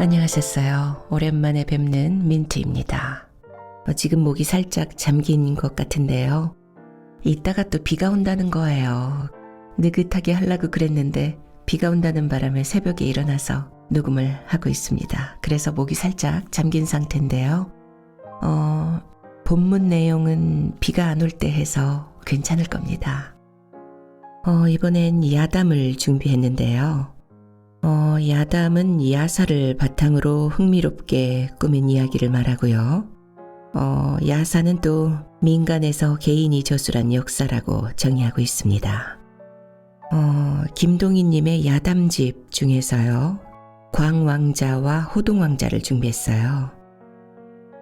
안녕하셨어요. 오랜만에 뵙는 민트입니다. 지금 목이 살짝 잠긴 것 같은데요. 이따가 또 비가 온다는 거예요. 느긋하게 하려고 그랬는데 비가 온다는 바람에 새벽에 일어나서 녹음을 하고 있습니다. 그래서 목이 살짝 잠긴 상태인데요. 본문 내용은 비가 안 올 때 해서 괜찮을 겁니다. 이번엔 야담을 준비했는데요. 야담은 야사를 바탕으로 흥미롭게 꾸민 이야기를 말하고요. 야사는 또 민간에서 개인이 저술한 역사라고 정의하고 있습니다. 김동희님의 야담집 중에서요. 광왕자와 호동왕자를 준비했어요.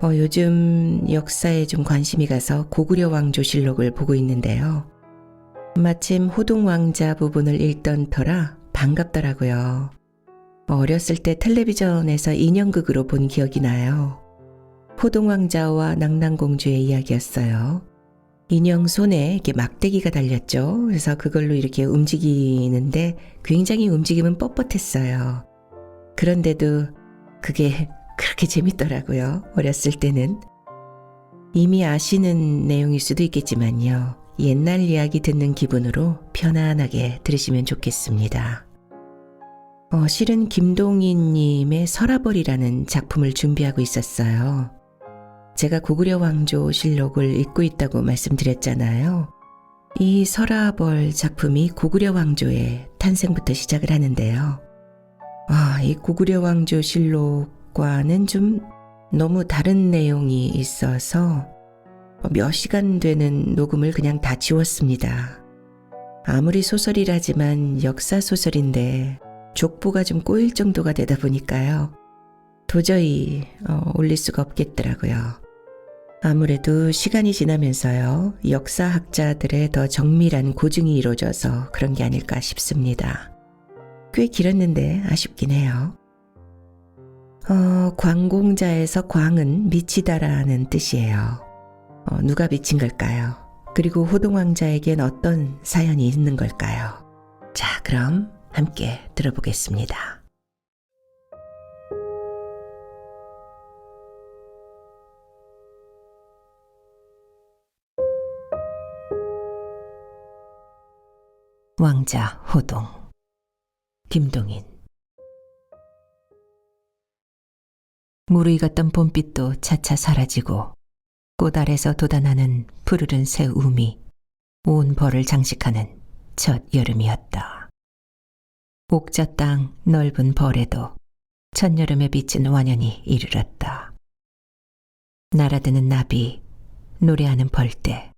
요즘 역사에 좀 관심이 가서 고구려 왕조실록을 보고 있는데요. 마침 호동왕자 부분을 읽던 터라 반갑더라고요. 어렸을 때 텔레비전에서 인형극으로 본 기억이 나요. 호동왕자와 낙랑공주의 이야기였어요. 인형 손에 이렇게 막대기가 달렸죠. 그래서 그걸로 이렇게 움직이는데 굉장히 움직임은 뻣뻣했어요. 그런데도 그게 그렇게 재밌더라고요. 어렸을 때는. 이미 아시는 내용일 수도 있겠지만요. 옛날 이야기 듣는 기분으로 편안하게 들으시면 좋겠습니다. 실은 김동희님의 서라벌이라는 작품을 준비하고 있었어요. 제가 고구려 왕조 실록을 읽고 있다고 말씀드렸잖아요. 이 서라벌 작품이 고구려 왕조의 탄생부터 시작을 하는데요. 이 고구려 왕조 실록과는 좀 너무 다른 내용이 있어서 몇 시간 되는 녹음을 그냥 다 지웠습니다. 아무리 소설이라지만 역사 소설인데 족보가 좀 꼬일 정도가 되다 보니까요. 도저히 올릴 수가 없겠더라고요. 아무래도 시간이 지나면서요. 역사학자들의 더 정밀한 고증이 이루어져서 그런 게 아닐까 싶습니다. 꽤 길었는데 아쉽긴 해요. 광공자에서 광은 미치다라는 뜻이에요. 누가 미친 걸까요? 그리고 호동왕자에겐 어떤 사연이 있는 걸까요? 자, 그럼 함께 들어보겠습니다. 왕자 호동, 김동인. 무르익었던 봄빛도 차차 사라지고 꽃 아래서 돋아나는 푸르른 새 움이 온 벌을 장식하는 첫 여름이었다. 옥저 땅 넓은 벌에도 첫여름에 비친 완연히 이르렀다. 날아드는 나비, 노래하는 벌떼,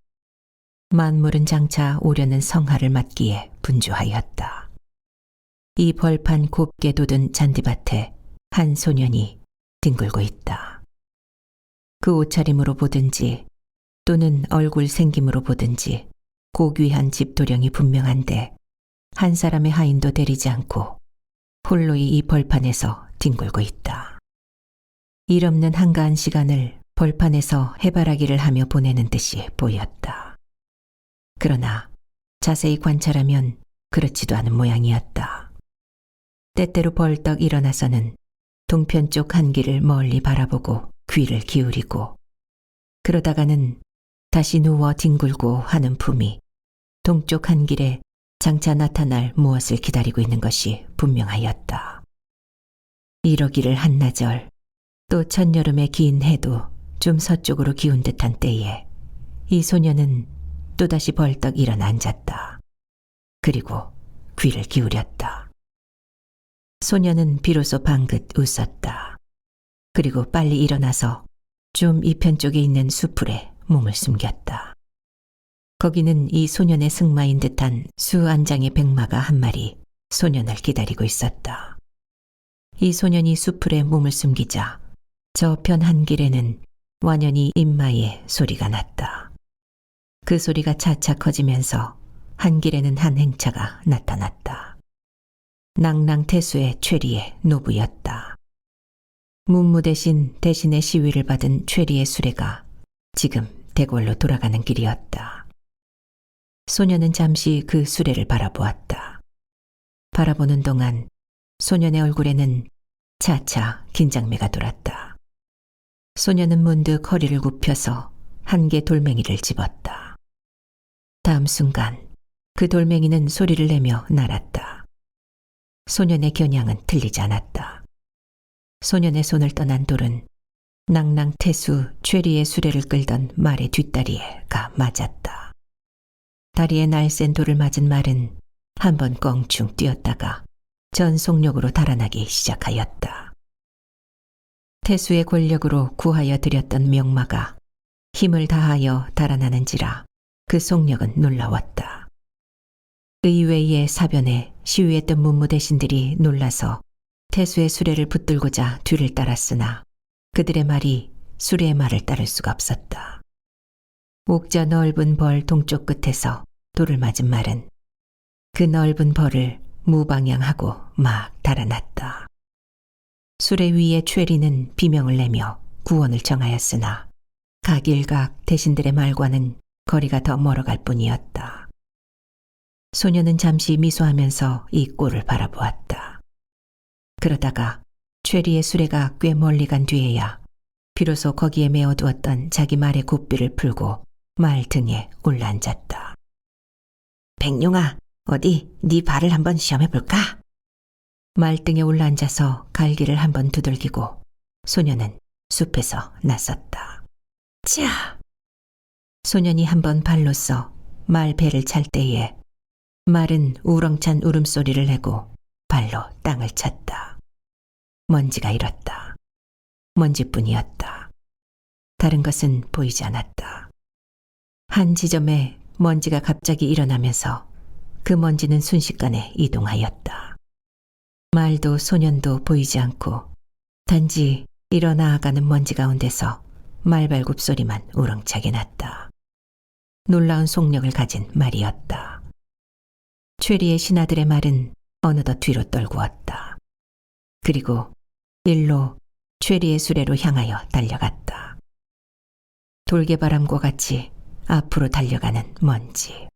만물은 장차 오려는 성하를 맞기에 분주하였다. 이 벌판 곱게 돋은 잔디밭에 한 소년이 뒹굴고 있다. 그 옷차림으로 보든지 또는 얼굴 생김으로 보든지 고귀한 집도령이 분명한데 한 사람의 하인도 데리지 않고 홀로이 이 벌판에서 뒹굴고 있다. 일 없는 한가한 시간을 벌판에서 해바라기를 하며 보내는 듯이 보였다. 그러나 자세히 관찰하면 그렇지도 않은 모양이었다. 때때로 벌떡 일어나서는 동편 쪽 한 길을 멀리 바라보고 귀를 기울이고 그러다가는 다시 누워 뒹굴고 하는 품이 동쪽 한 길에 장차 나타날 무엇을 기다리고 있는 것이 분명하였다. 이러기를 한나절, 또 첫여름의 긴 해도 좀 서쪽으로 기운 듯한 때에 이 소녀는 또다시 벌떡 일어나 앉았다. 그리고 귀를 기울였다. 소녀는 비로소 방긋 웃었다. 그리고 빨리 일어나서 좀 이편 쪽에 있는 수풀에 몸을 숨겼다. 거기는 이 소년의 승마인 듯한 수안장의 백마가 한 마리 소년을 기다리고 있었다. 이 소년이 수풀에 몸을 숨기자 저편 한 길에는 완연히 임마의 소리가 났다. 그 소리가 차차 커지면서 한 길에는 한 행차가 나타났다. 낭랑태수의 최리의 노부였다. 문무 대신의 시위를 받은 최리의 수레가 지금 대궐로 돌아가는 길이었다. 소녀는 잠시 그 수레를 바라보았다. 바라보는 동안 소년의 얼굴에는 차차 긴장매가 돌았다. 소녀는 문득 허리를 굽혀서 한 개 돌멩이를 집었다. 다음 순간 그 돌멩이는 소리를 내며 날았다. 소년의 겨냥은 틀리지 않았다. 소년의 손을 떠난 돌은 낭낭태수 최리의 수레를 끌던 말의 뒷다리에 가 맞았다. 다리에 날쌘 돌을 맞은 말은 한 번 껑충 뛰었다가 전속력으로 달아나기 시작하였다. 태수의 권력으로 구하여 드렸던 명마가 힘을 다하여 달아나는지라 그 속력은 놀라웠다. 의외의 사변에 시위했던 문무대신들이 놀라서 태수의 수레를 붙들고자 뒤를 따랐으나 그들의 말이 수레의 말을 따를 수가 없었다. 옥저 넓은 벌 동쪽 끝에서 돌을 맞은 말은 그 넓은 벌을 무방향하고 막 달아났다. 수레 위에 최리는 비명을 내며 구원을 정하였으나 각일각 대신들의 말과는 거리가 더 멀어갈 뿐이었다. 소녀는 잠시 미소하면서 이 꼴을 바라보았다. 그러다가 최리의 수레가 꽤 멀리 간 뒤에야 비로소 거기에 메어두었던 자기 말의 곱비를 풀고 말 등에 올라앉았다. 백룡아, 어디 네 발을 한번 시험해볼까? 말등에 올라앉아서 갈기를 한번 두들기고 소년은 숲에서 나섰다. 자! 소년이 한번 발로써 말 배를 찰 때에 말은 우렁찬 울음소리를 내고 발로 땅을 쳤다. 먼지가 일었다. 먼지뿐이었다. 다른 것은 보이지 않았다. 한 지점에 먼지가 갑자기 일어나면서 그 먼지는 순식간에 이동하였다. 말도 소년도 보이지 않고 단지 일어나가는 먼지 가운데서 말발굽 소리만 우렁차게 났다. 놀라운 속력을 가진 말이었다. 최리의 신하들의 말은 어느덧 뒤로 떨구었다. 그리고 일로 최리의 수레로 향하여 달려갔다. 돌개바람과 같이 앞으로 달려가는 먼지.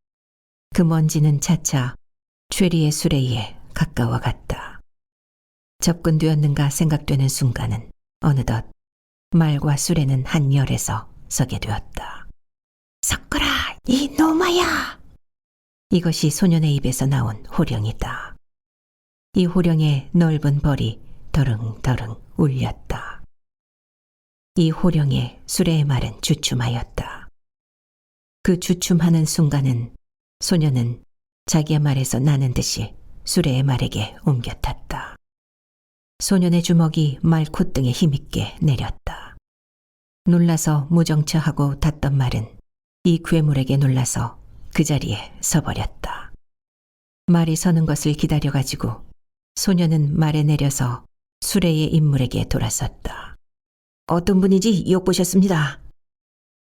그 먼지는 차차 최리의 수레에 가까워갔다. 접근되었는가 생각되는 순간은 어느덧 말과 수레는 한 열에서 서게 되었다. 섞어라, 이 노마야! 이것이 소년의 입에서 나온 호령이다. 이 호령의 넓은 벌이 더릉더릉 울렸다. 이 호령에 수레의 말은 주춤하였다. 그 주춤하는 순간은 소년은 자기의 말에서 나는 듯이 수레의 말에게 옮겨 탔다. 소년의 주먹이 말 콧등에 힘있게 내렸다. 놀라서 무정처하고 닿던 말은 이 괴물에게 놀라서 그 자리에 서버렸다. 말이 서는 것을 기다려가지고 소년은 말에 내려서 수레의 인물에게 돌아섰다. 어떤 분인지 욕보셨습니다.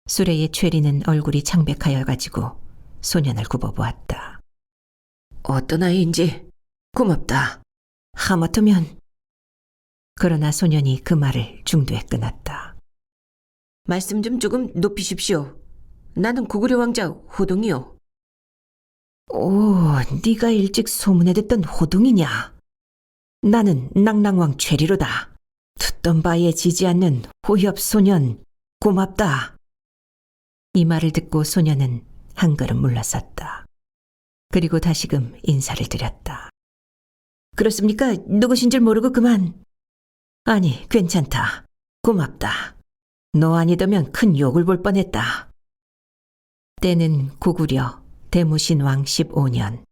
수레의 최리는 얼굴이 창백하여가지고 소년을 굽어보았다. 어떤 아이인지 고맙다. 하마터면. 그러나 소년이 그 말을 중도에 끊었다. 말씀 좀 조금 높이십시오. 나는 고구려 왕자 호동이요. 오, 네가 일찍 소문에 듣던 호동이냐? 나는 낭낭왕 최리로다. 듣던 바에 지지 않는 호협 소년, 고맙다. 이 말을 듣고 소년은 한 걸음 물러섰다. 그리고 다시금 인사를 드렸다. 그렇습니까? 누구신 줄 모르고 그만. 아니, 괜찮다. 고맙다. 너 아니더면 큰 욕을 볼 뻔했다. 때는 고구려 대무신왕 15년,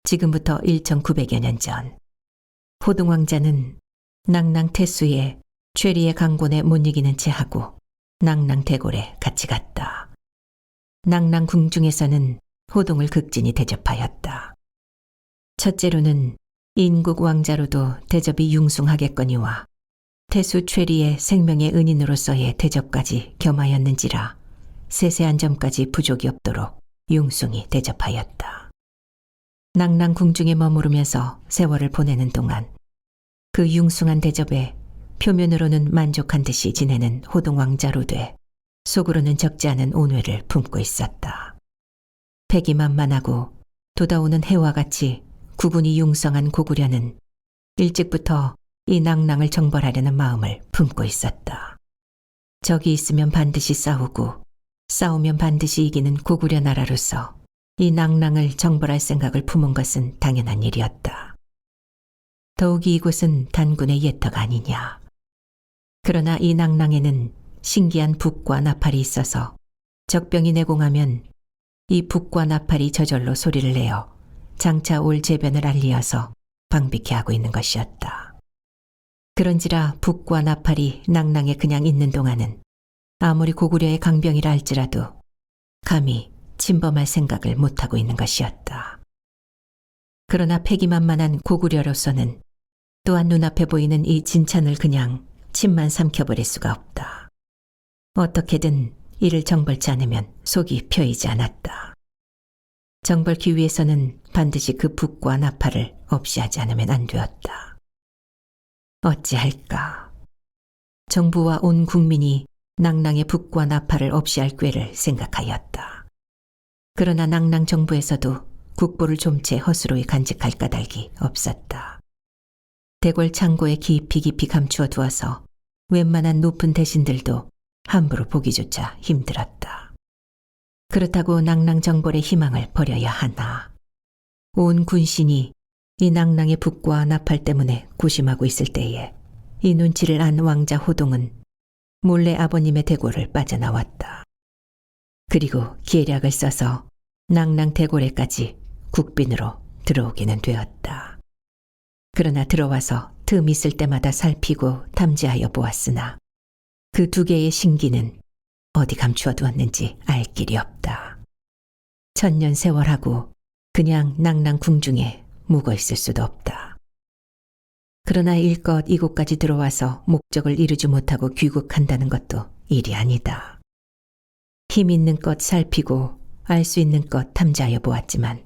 지금부터 1900여 년 전. 호동왕자는 낭낭태수의 최리의 강권에 못 이기는 채 하고 낭낭대궐에 같이 갔다. 낭낭궁중에서는 호동을 극진히 대접하였다. 첫째로는 인국 왕자로도 대접이 융숭하겠거니와 태수 최리의 생명의 은인으로서의 대접까지 겸하였는지라 세세한 점까지 부족이 없도록 융숭히 대접하였다. 낭낭궁중에 머무르면서 세월을 보내는 동안 그 융숭한 대접에 표면으로는 만족한 듯이 지내는 호동왕자로 돼 속으로는 적지 않은 온회를 품고 있었다. 패기만만하고 돋아오는 해와 같이 구분이 융성한 고구려는 일찍부터 이 낭랑을 정벌하려는 마음을 품고 있었다. 적이 있으면 반드시 싸우고 싸우면 반드시 이기는 고구려 나라로서 이 낭랑을 정벌할 생각을 품은 것은 당연한 일이었다. 더욱이 이곳은 단군의 예터가 아니냐. 그러나 이 낭랑에는 신기한 북과 나팔이 있어서 적병이 내공하면 이 북과 나팔이 저절로 소리를 내어 장차 올 재변을 알리어서 방비케 하고 있는 것이었다. 그런지라 북과 나팔이 낭랑에 그냥 있는 동안은 아무리 고구려의 강병이라 할지라도 감히 침범할 생각을 못하고 있는 것이었다. 그러나 패기만만한 고구려로서는 또한 눈앞에 보이는 이 진찬을 그냥 침만 삼켜버릴 수가 없다. 어떻게든 이를 정벌치 않으면 속이 펴이지 않았다. 정벌기 위해서는 반드시 그 북과 나팔을 없이 하지 않으면 안 되었다. 어찌할까? 정부와 온 국민이 낭랑의 북과 나팔을 없이 할 꾀를 생각하였다. 그러나 낭랑 정부에서도 국보를 좀 채 허술로이 간직할 까닭이 없었다. 대궐 창고에 깊이 감추어 두어서 웬만한 높은 대신들도 함부로 보기조차 힘들었다. 그렇다고 낭랑 정벌의 희망을 버려야 하나. 온 군신이 이 낭랑의 북과 나팔 때문에 고심하고 있을 때에 이 눈치를 안 왕자 호동은 몰래 아버님의 대궐을 빠져나왔다. 그리고 계략을 써서 낭랑 대궐에까지 국빈으로 들어오기는 되었다. 그러나 들어와서 틈 있을 때마다 살피고 탐지하여 보았으나 그 두 개의 신기는 어디 감추어 두었는지 알 길이 없다. 천년 세월하고 그냥 낭랑 궁중에 묵어 있을 수도 없다. 그러나 일껏 이곳까지 들어와서 목적을 이루지 못하고 귀국한다는 것도 일이 아니다. 힘 있는 것 살피고 알 수 있는 것 탐지하여 보았지만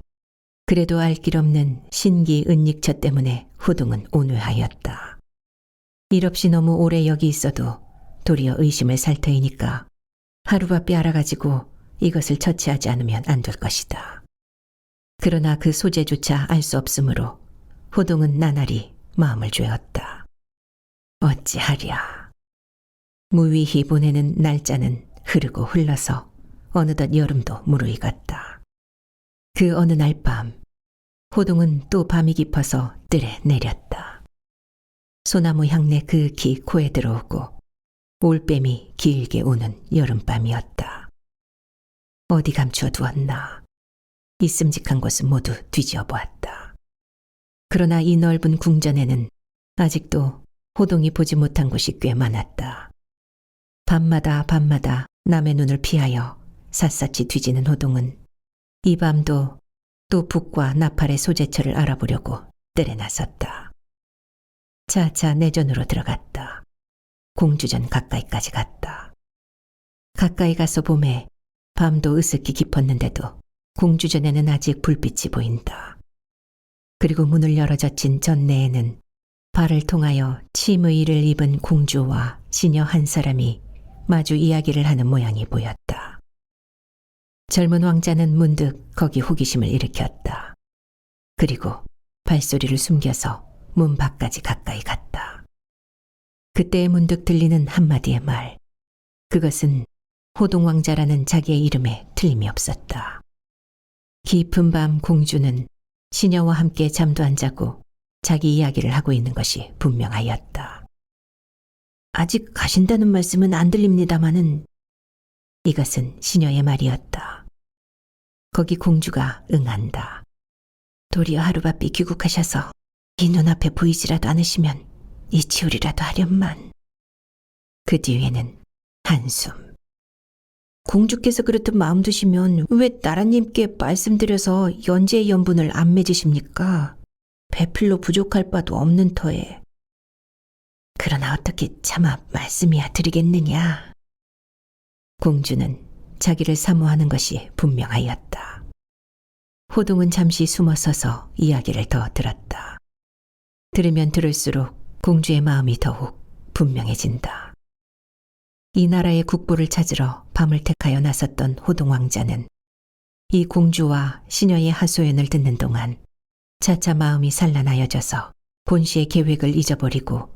그래도 알 길 없는 신기 은닉처 때문에 호동은 온회하였다. 일 없이 너무 오래 여기 있어도 도리어 의심을 살 터이니까 하루바삐 알아가지고 이것을 처치하지 않으면 안 될 것이다. 그러나 그 소재조차 알 수 없으므로 호동은 나날이 마음을 죄었다. 어찌하랴. 무위히 보내는 날짜는 흐르고 흘러서 어느덧 여름도 무르익었다. 그 어느 날 밤 호동은 또 밤이 깊어서 뜰에 내렸다. 소나무 향내 그윽히 코에 들어오고 올빼미 길게 우는 여름밤이었다. 어디 감추어 두었나. 있음직한 곳은 모두 뒤지어 보았다. 그러나 이 넓은 궁전에는 아직도 호동이 보지 못한 곳이 꽤 많았다. 밤마다 남의 눈을 피하여 샅샅이 뒤지는 호동은 이 밤도 또 북과 나팔의 소재처를 알아보려고 뜰에 나섰다. 차차 내전으로 들어갔다. 공주전 가까이까지 갔다. 가까이 가서 보매 밤도 으슥히 깊었는데도 공주전에는 아직 불빛이 보인다. 그리고 문을 열어 젖힌 전내에는 발을 통하여 침의를 입은 공주와 시녀 한 사람이 마주 이야기를 하는 모양이 보였다. 젊은 왕자는 문득 거기 호기심을 일으켰다. 그리고 발소리를 숨겨서 문 밖까지 가까이 갔다. 그때 문득 들리는 한마디의 말. 그것은 호동 왕자라는 자기의 이름에 틀림이 없었다. 깊은 밤 공주는 시녀와 함께 잠도 안 자고 자기 이야기를 하고 있는 것이 분명하였다. 아직 가신다는 말씀은 안 들립니다마는 이것은 시녀의 말이었다. 거기 공주가 응한다. 도리어 하루바삐 귀국하셔서 이 눈앞에 보이지라도 않으시면 이치우리라도 하련만. 그 뒤에는 한숨. 공주께서 그렇듯 마음 두시면 왜 나라님께 말씀드려서 연제의 연분을 안 맺으십니까? 배필로 부족할 바도 없는 터에. 그러나 어떻게 차마 말씀이야 드리겠느냐. 공주는 자기를 사모하는 것이 분명하였다. 호동은 잠시 숨어서서 이야기를 더 들었다. 들으면 들을수록 공주의 마음이 더욱 분명해진다. 이 나라의 국보를 찾으러 밤을 택하여 나섰던 호동 왕자는 이 공주와 시녀의 하소연을 듣는 동안 차차 마음이 산란하여져서 본시의 계획을 잊어버리고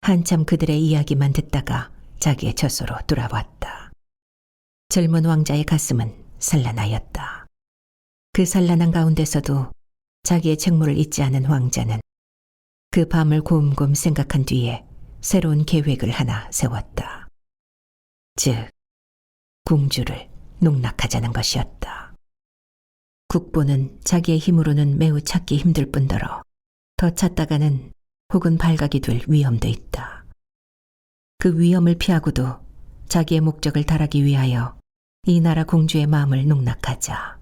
한참 그들의 이야기만 듣다가 자기의 젖소로 돌아왔다. 젊은 왕자의 가슴은 산란하였다. 그 산란한 가운데서도 자기의 책무를 잊지 않은 왕자는 그 밤을 곰곰 생각한 뒤에 새로운 계획을 하나 세웠다. 즉, 궁주를 농락하자는 것이었다. 국보는 자기의 힘으로는 매우 찾기 힘들 뿐더러 더 찾다가는 혹은 발각이 될 위험도 있다. 그 위험을 피하고도 자기의 목적을 달하기 위하여 이 나라 공주의 마음을 농락하자.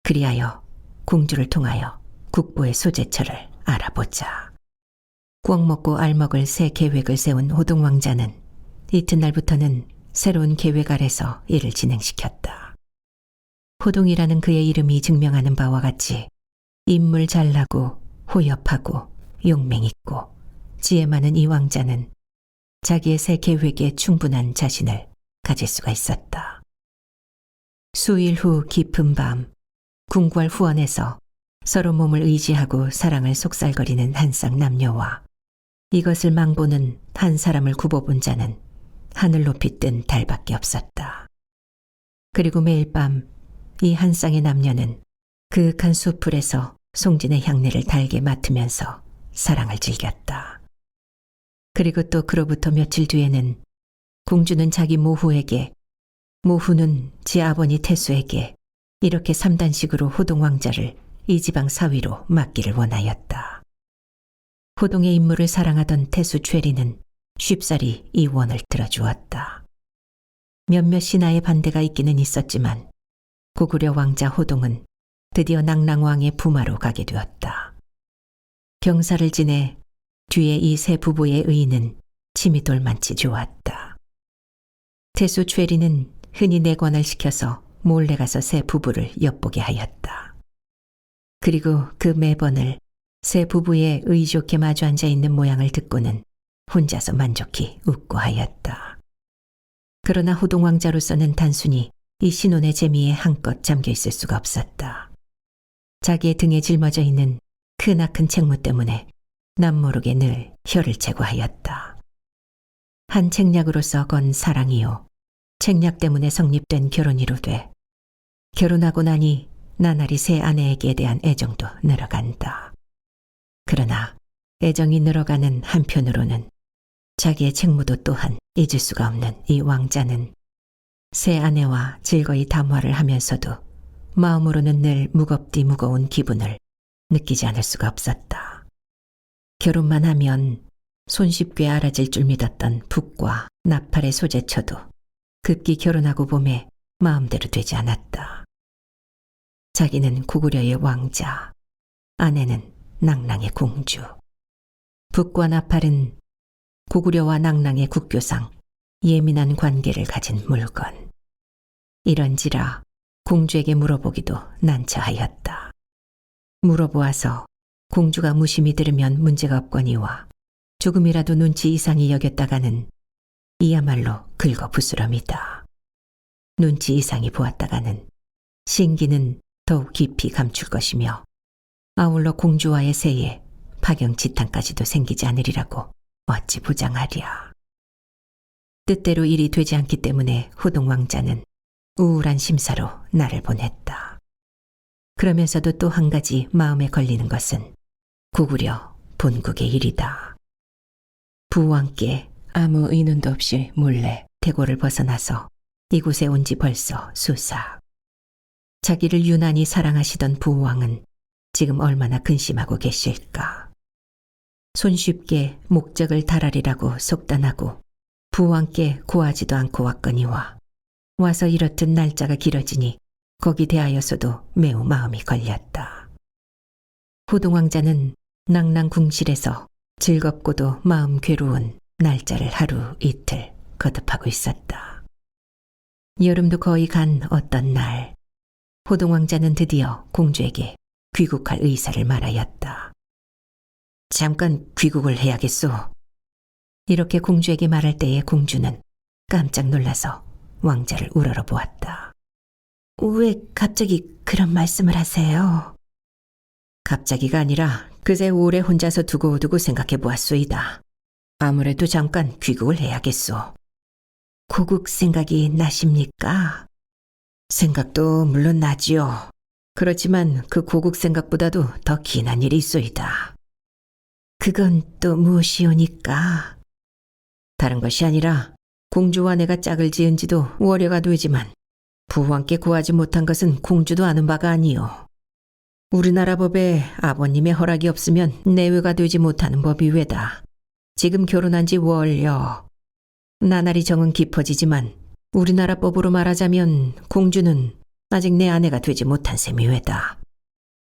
그리하여 공주를 통하여 국보의 소재처를 알아보자. 꿩 먹고 알 먹을 새 계획을 세운 호동 왕자는 이튿날부터는 새로운 계획 아래서 일을 진행시켰다. 호동이라는 그의 이름이 증명하는 바와 같이 인물 잘나고 호협하고 용맹 있고 지혜 많은 이 왕자는 자기의 새 계획에 충분한 자신을 가질 수가 있었다. 수일 후 깊은 밤, 궁궐 후원에서 서로 몸을 의지하고 사랑을 속살거리는 한 쌍 남녀와 이것을 망보는 한 사람을 굽어본 자는 하늘 높이 뜬 달밖에 없었다. 그리고 매일 밤 이 한 쌍의 남녀는 그윽한 숲풀에서 송진의 향내를 달게 맡으면서 사랑을 즐겼다. 그리고 또 그로부터 며칠 뒤에는 공주는 자기 모후에게, 모후는 지 아버니 태수에게 이렇게 3단식으로 호동 왕자를 이 지방 사위로 맡기를 원하였다. 호동의 임무를 사랑하던 태수 최리는 쉽사리 이 원을 들어주었다. 몇몇 신하의 반대가 있기는 있었지만 고구려 왕자 호동은 드디어 낭랑왕의 부마로 가게 되었다. 병사를 지내 뒤에 이 세 부부의 의의는 침이 돌만치 좋았다. 태수 최리는 흔히 내관을 시켜서 몰래 가서 세 부부를 엿보게 하였다. 그리고 그 매번을 세 부부의 의좋게 마주 앉아 있는 모양을 듣고는 혼자서 만족히 웃고 하였다. 그러나 호동 왕자로서는 단순히 이 신혼의 재미에 한껏 잠겨 있을 수가 없었다. 자기의 등에 짊어져 있는 크나큰 책무 때문에 남모르게 늘 혀를 채고 하였다. 한 책략으로서 건 사랑이요, 책략 때문에 성립된 결혼이로돼 결혼하고 나니 나날이 새 아내에게 대한 애정도 늘어간다. 그러나 애정이 늘어가는 한편으로는 자기의 책무도 또한 잊을 수가 없는 이 왕자는 새 아내와 즐거이 담화를 하면서도 마음으로는 늘 무겁디 무거운 기분을 느끼지 않을 수가 없었다. 결혼만 하면 손쉽게 알아질 줄 믿었던 붓과 나팔의 소재처도 급기 결혼하고 봄에 마음대로 되지 않았다. 자기는 고구려의 왕자, 아내는 낭랑의 공주. 붓과 나팔은 고구려와 낭랑의 국교상 예민한 관계를 가진 물건. 이런지라 공주에게 물어보기도 난처하였다. 물어보아서 공주가 무심히 들으면 문제가 없거니와 조금이라도 눈치 이상이 여겼다가는 이야말로 긁어부스럼이다. 눈치 이상이 보았다가는 신기는 더욱 깊이 감출 것이며 아울러 공주와의 세에 파경지탄까지도 생기지 않으리라고 어찌 보장하랴. 뜻대로 일이 되지 않기 때문에 호동 왕자는 우울한 심사로 나를 보냈다. 그러면서도 또 한 가지 마음에 걸리는 것은 고구려 본국의 일이다. 부왕께 아무 의논도 없이 몰래 대궐을 벗어나서 이곳에 온 지 벌써 수사. 자기를 유난히 사랑하시던 부왕은 지금 얼마나 근심하고 계실까. 손쉽게 목적을 달하리라고 속단하고 부왕께 고하지도 않고 왔거니와 와서 이렇듯 날짜가 길어지니 거기 대하여서도 매우 마음이 걸렸다. 호동 왕자는 낭랑궁실에서 즐겁고도 마음 괴로운 날짜를 하루 이틀 거듭하고 있었다. 여름도 거의 간 어떤 날, 호동 왕자는 드디어 공주에게 귀국할 의사를 말하였다. 잠깐 귀국을 해야겠소. 이렇게 공주에게 말할 때에 공주는 깜짝 놀라서 왕자를 우러러보았다. 왜 갑자기 그런 말씀을 하세요? 갑자기가 아니라 그새 오래 혼자서 두고두고 생각해 보았소이다. 아무래도 잠깐 귀국을 해야겠소. 고국 생각이 나십니까? 생각도 물론 나지요. 그렇지만 그 고국 생각보다도 더 긴한 일이 있소이다. 그건 또 무엇이오니까? 다른 것이 아니라 공주와 내가 짝을 지은 지도 월여가 되지만 부왕께 구하지 못한 것은 공주도 아는 바가 아니오. 우리나라 법에 아버님의 허락이 없으면 내외가 되지 못하는 법이 외다. 지금 결혼한 지 월여. 나날이 정은 깊어지지만 우리나라 법으로 말하자면 공주는 아직 내 아내가 되지 못한 셈이 외다.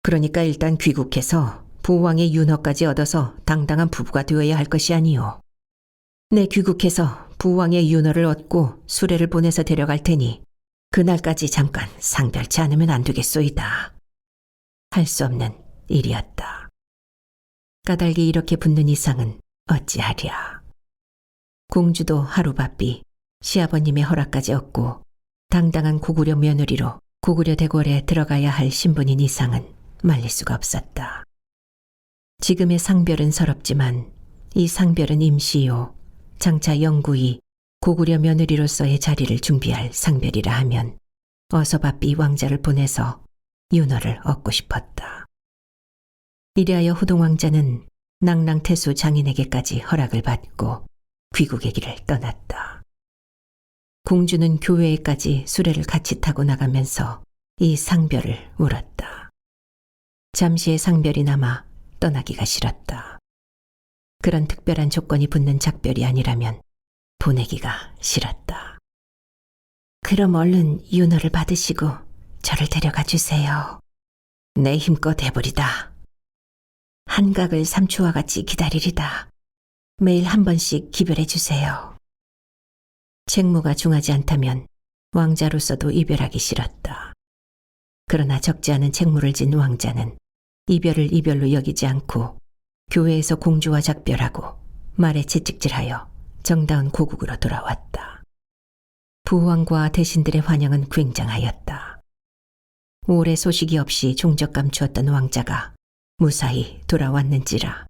그러니까 일단 귀국해서 부왕의 윤허까지 얻어서 당당한 부부가 되어야 할 것이 아니오. 내 귀국해서 부왕의 윤허를 얻고 수레를 보내서 데려갈 테니 그날까지 잠깐 상별치 않으면 안 되겠소이다. 할 수 없는 일이었다. 까닭이 이렇게 붙는 이상은 어찌하랴. 공주도 하루 바삐 시아버님의 허락까지 얻고 당당한 고구려 며느리로 고구려 대궐에 들어가야 할 신분인 이상은 말릴 수가 없었다. 지금의 상별은 서럽지만 이 상별은 임시요. 장차 영구히 고구려 며느리로서의 자리를 준비할 상별이라 하면 어서 바삐 왕자를 보내서 윤허를 얻고 싶었다. 이리하여 호동왕자는 낭랑태수 장인에게까지 허락을 받고 귀국의 길을 떠났다. 공주는 교회에까지 수레를 같이 타고 나가면서 이 상별을 울었다. 잠시의 상별이 남아 떠나기가 싫었다. 그런 특별한 조건이 붙는 작별이 아니라면 보내기가 싫었다. 그럼 얼른 윤허를 받으시고 저를 데려가 주세요. 내 힘껏 해보리다. 한각을 삼초와 같이 기다리리다. 매일 한 번씩 기별해 주세요. 책무가 중하지 않다면 왕자로서도 이별하기 싫었다. 그러나 적지 않은 책무를 진 왕자는 이별을 이별로 여기지 않고 교회에서 공주와 작별하고 말에 채찍질하여 정다운 고국으로 돌아왔다. 부왕과 대신들의 환영은 굉장하였다. 오래 소식이 없이 종적 감추었던 왕자가 무사히 돌아왔는지라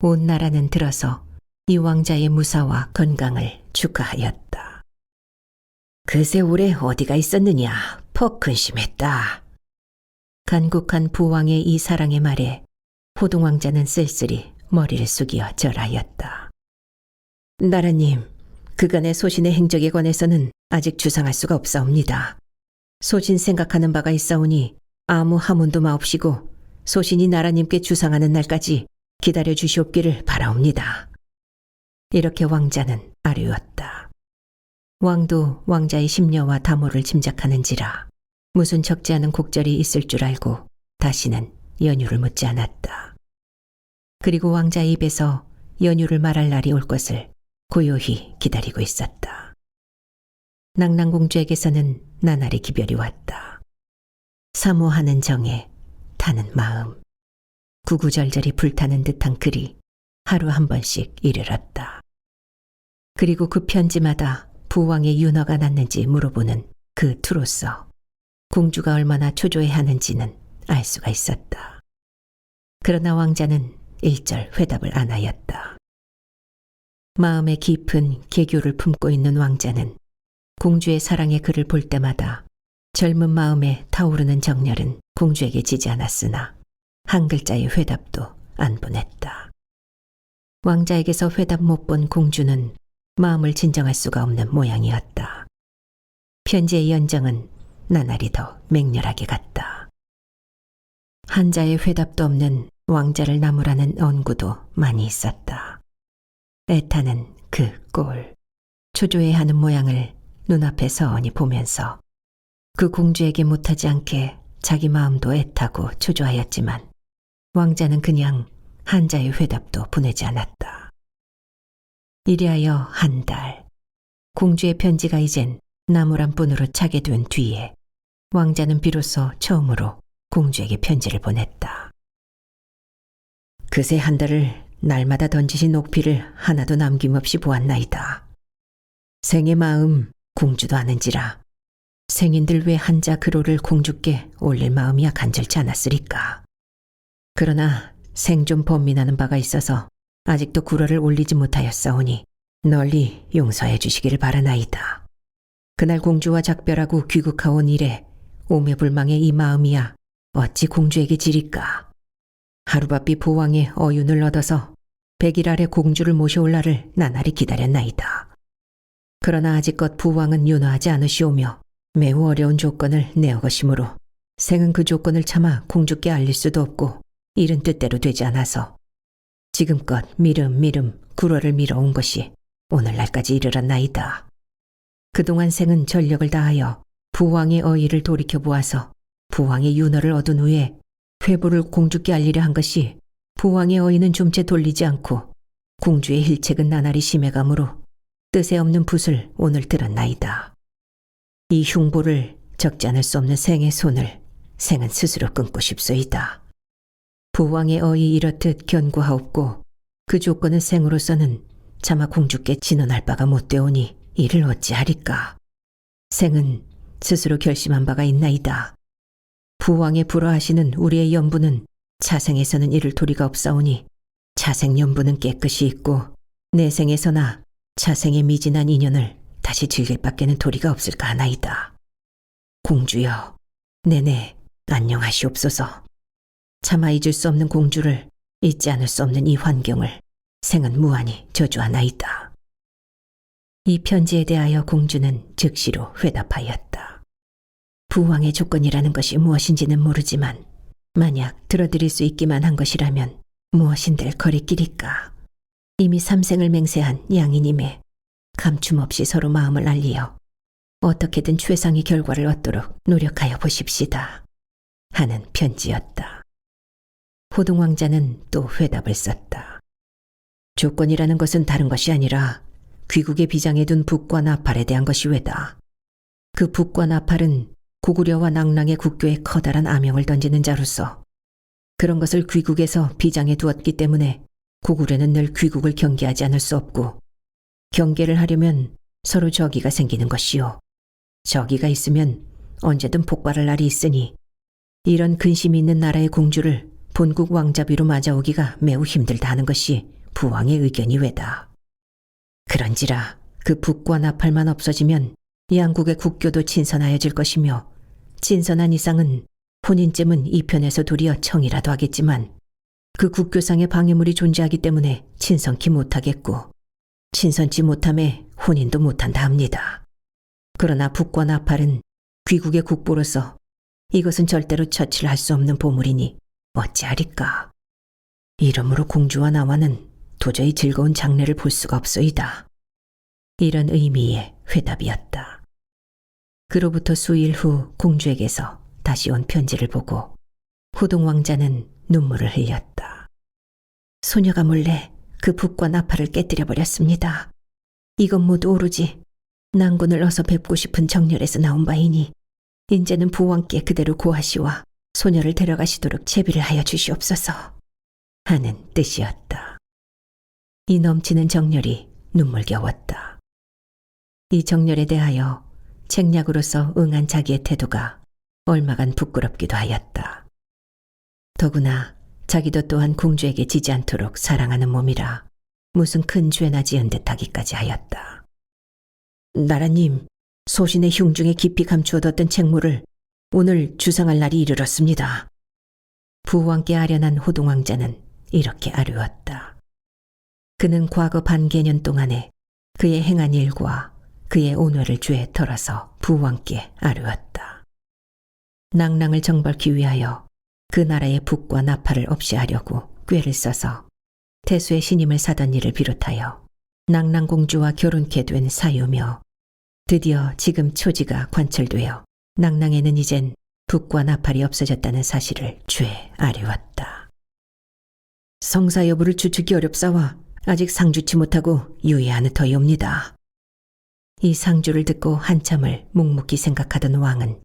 온 나라는 들어서 이 왕자의 무사와 건강을 축하하였다. 그새 올해 어디가 있었느냐, 퍽 근심했다. 간곡한 부왕의 이 사랑의 말에 호동왕자는 쓸쓸히 머리를 숙여 절하였다. 나라님, 그간의 소신의 행적에 관해서는 아직 주상할 수가 없사옵니다. 소신 생각하는 바가 있사오니 아무 하문도 마옵시고 소신이 나라님께 주상하는 날까지 기다려 주시옵기를 바라옵니다. 이렇게 왕자는 아뢰었다. 왕도 왕자의 심려와 담호를 짐작하는지라 무슨 적지 않은 곡절이 있을 줄 알고 다시는 연유를 묻지 않았다. 그리고 왕자의 입에서 연유를 말할 날이 올 것을 고요히 기다리고 있었다. 낭랑공주에게서는 나날이 기별이 왔다. 사모하는 정에 타는 마음, 구구절절이 불타는 듯한 글이 하루 한 번씩 이르렀다. 그리고 그 편지마다 부왕의 윤허가 났는지 물어보는 그 투로서 공주가 얼마나 초조해하는지는 알 수가 있었다. 그러나 왕자는 일절 회답을 안 하였다. 마음에 깊은 계교를 품고 있는 왕자는 공주의 사랑의 글을 볼 때마다 젊은 마음에 타오르는 정열은 공주에게 지지 않았으나 한 글자의 회답도 안 보냈다. 왕자에게서 회답 못 본 공주는 마음을 진정할 수가 없는 모양이었다. 편지의 연정은 나날이 더 맹렬하게 갔다. 한자의 회답도 없는 왕자를 나무라는 언구도 많이 있었다. 애타는 그 꼴, 초조해하는 모양을 눈앞에 서원히 보면서 그 공주에게 못하지 않게 자기 마음도 애타고 초조하였지만 왕자는 그냥 한자의 회답도 보내지 않았다. 이리하여 한 달, 공주의 편지가 이젠 나무란 분으로 차게 된 뒤에 왕자는 비로소 처음으로 공주에게 편지를 보냈다. 그새 한 달을 날마다 던지신 옥피를 하나도 남김없이 보았나이다. 생의 마음 공주도 아는지라 생인들 왜 한자 글호를 공주께 올릴 마음이야 간절치 않았으리까. 그러나 생 좀 번민하는 바가 있어서 아직도 굴어를 올리지 못하였사오니 널리 용서해 주시기를 바라나이다. 그날 공주와 작별하고 귀국하온 이래 오매불망의 이 마음이야 어찌 공주에게 지릴까. 하루바삐 부왕의 어윤을 얻어서 100일 아래 공주를 모셔올 날을 나날이 기다렸나이다. 그러나 아직껏 부왕은 윤허하지 않으시오며 매우 어려운 조건을 내어 것이므로 생은 그 조건을 참아 공주께 알릴 수도 없고 일은 뜻대로 되지 않아서 지금껏 미름미름 굴어를 밀어온 것이 오늘날까지 이르렀나이다. 그동안 생은 전력을 다하여 부왕의 어의를 돌이켜보아서 부왕의 윤허를 얻은 후에 회부를 공주께 알리려 한 것이 부왕의 어의는 좀채 돌리지 않고 공주의 힐책은 나날이 심해가므로 뜻에 없는 붓을 오늘 들었나이다. 이 흉보를 적지 않을 수 없는 생의 손을 생은 스스로 끊고 싶소이다. 부왕의 어이 이렇듯 견고하옵고 그 조건은 생으로서는 차마 공주께 진언할 바가 못 되오니 이를 어찌하리까. 생은 스스로 결심한 바가 있나이다. 부왕의 불허하시는 우리의 연부는 차생에서는 이를 도리가 없사오니 차생 연부는 깨끗이 있고 내생에서나 차생의 미진한 인연을 다시 즐길 밖에는 도리가 없을까 하나이다. 공주여, 내내 안녕하시옵소서. 차마 잊을 수 없는 공주를 잊지 않을 수 없는 이 환경을 생은 무한히 저주하나이다. 이 편지에 대하여 공주는 즉시로 회답하였다. 부왕의 조건이라는 것이 무엇인지는 모르지만 만약 들어드릴 수 있기만 한 것이라면 무엇인들 거리끼리까. 이미 삼생을 맹세한 양이님에 감춤 없이 서로 마음을 알리어 어떻게든 최상의 결과를 얻도록 노력하여 보십시다. 하는 편지였다. 호동왕자는 또 회답을 썼다. 조건이라는 것은 다른 것이 아니라 귀국의 비장에 둔 북과 나팔에 대한 것이 왜다. 그 북과 나팔은 고구려와 낭랑의 국교에 커다란 암영을 던지는 자로서 그런 것을 귀국에서 비장에 두었기 때문에 고구려는 늘 귀국을 경계하지 않을 수 없고 경계를 하려면 서로 적의가 생기는 것이요. 적의가 있으면 언제든 폭발할 날이 있으니 이런 근심이 있는 나라의 공주를 본국 왕자비로 맞아오기가 매우 힘들다 하는 것이 부왕의 의견이 왜다. 그런지라 그 북과 나팔만 없어지면 양국의 국교도 친선하여질 것이며 친선한 이상은 혼인쯤은 이 편에서 도리어 청이라도 하겠지만 그 국교상의 방해물이 존재하기 때문에 친선치 못하겠고 친선치 못함에 혼인도 못한다 합니다. 그러나 북과 나팔은 귀국의 국보로서 이것은 절대로 처치를 할 수 없는 보물이니 어찌하리까. 이러므로 공주와 나와는 도저히 즐거운 장래를 볼 수가 없소이다. 이런 의미의 회답이었다. 그로부터 수일 후 공주에게서 다시 온 편지를 보고 호동왕자는 눈물을 흘렸다. 소녀가 몰래 그 북과 나팔을 깨뜨려버렸습니다. 이건 모두 오로지 낭군을 어서 뵙고 싶은 정열에서 나온 바이니 인제는 부왕께 그대로 고하시와 소녀를 데려가시도록 채비를 하여 주시옵소서 하는 뜻이었다. 이 넘치는 정열이 눈물겨웠다. 이 정열에 대하여 책략으로서 응한 자기의 태도가 얼마간 부끄럽기도 하였다. 더구나 자기도 또한 공주에게 지지 않도록 사랑하는 몸이라 무슨 큰 죄나 지은 듯하기까지 하였다. 나라님, 소신의 흉중에 깊이 감추어뒀던 책무를 오늘 주상할 날이 이르렀습니다. 부왕께 아련한 호동왕자는 이렇게 아뢰었다. 그는 과거 반개년 동안에 그의 행한 일과 그의 온회를 죄에 털어서 부왕께 아뢰었다. 낭랑을 정벌기 위하여 그 나라의 북과 나팔을 없이 하려고 꾀를 써서 태수의 신임을 사던 일을 비롯하여 낭랑공주와 결혼케 된 사유며 드디어 지금 초지가 관철되어 낭랑에는 이젠 북과 나팔이 없어졌다는 사실을 죄에 아뢰었다. 성사 여부를 추측이 어렵사와 아직 상주치 못하고 유예하는 터이옵니다. 이 상주를 듣고 한참을 묵묵히 생각하던 왕은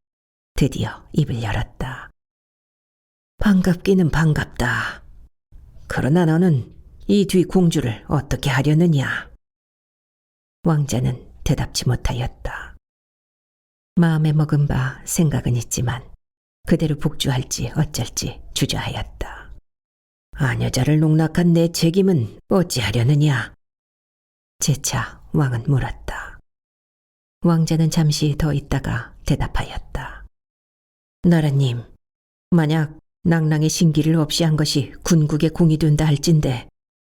드디어 입을 열었다. 반갑기는 반갑다. 그러나 너는 이 뒤 공주를 어떻게 하려느냐? 왕자는 대답지 못하였다. 마음에 먹은 바 생각은 있지만 그대로 복주할지 어쩔지 주저하였다. 아녀자를 농락한 내 책임은 어찌하려느냐? 재차 왕은 물었다. 왕자는 잠시 더 있다가 대답하였다. 나라님, 만약 낭랑의 신기를 없이 한 것이 군국의 공이 된다 할진대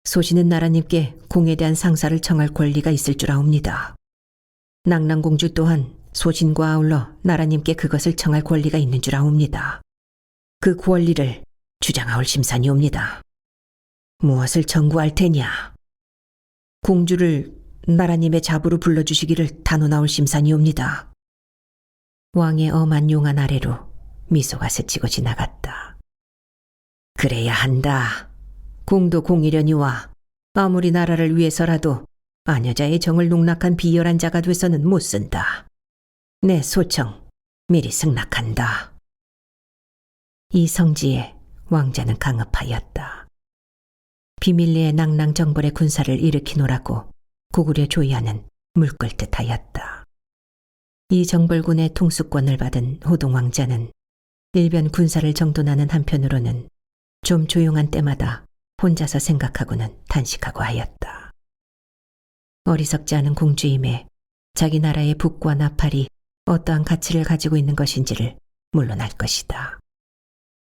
소신은 나라님께 공에 대한 상사를 청할 권리가 있을 줄 아옵니다. 낭랑공주 또한 소신과 아울러 나라님께 그것을 청할 권리가 있는 줄 아옵니다. 그 권리를 주장하올 심산이옵니다. 무엇을 청구할 테냐? 공주를 나라님의 자부로 불러주시기를 단언하올 심산이옵니다. 왕의 엄한 용안 아래로 미소가 스치고 지나갔다. 그래야 한다. 공도 공이려니와 아무리 나라를 위해서라도 아녀자의 정을 농락한 비열한 자가 돼서는 못 쓴다. 내 소청 미리 승낙한다. 이 성지에 왕자는 강업하였다. 비밀리에 낭랑 정벌의 군사를 일으키노라고 고구려 조야는 물끌듯 하였다. 이 정벌군의 통수권을 받은 호동 왕자는 일변 군사를 정돈하는 한편으로는 좀 조용한 때마다 혼자서 생각하고는 탄식하고 하였다. 어리석지 않은 공주임에 자기 나라의 북과 나팔이 어떠한 가치를 가지고 있는 것인지를 물론 알 것이다.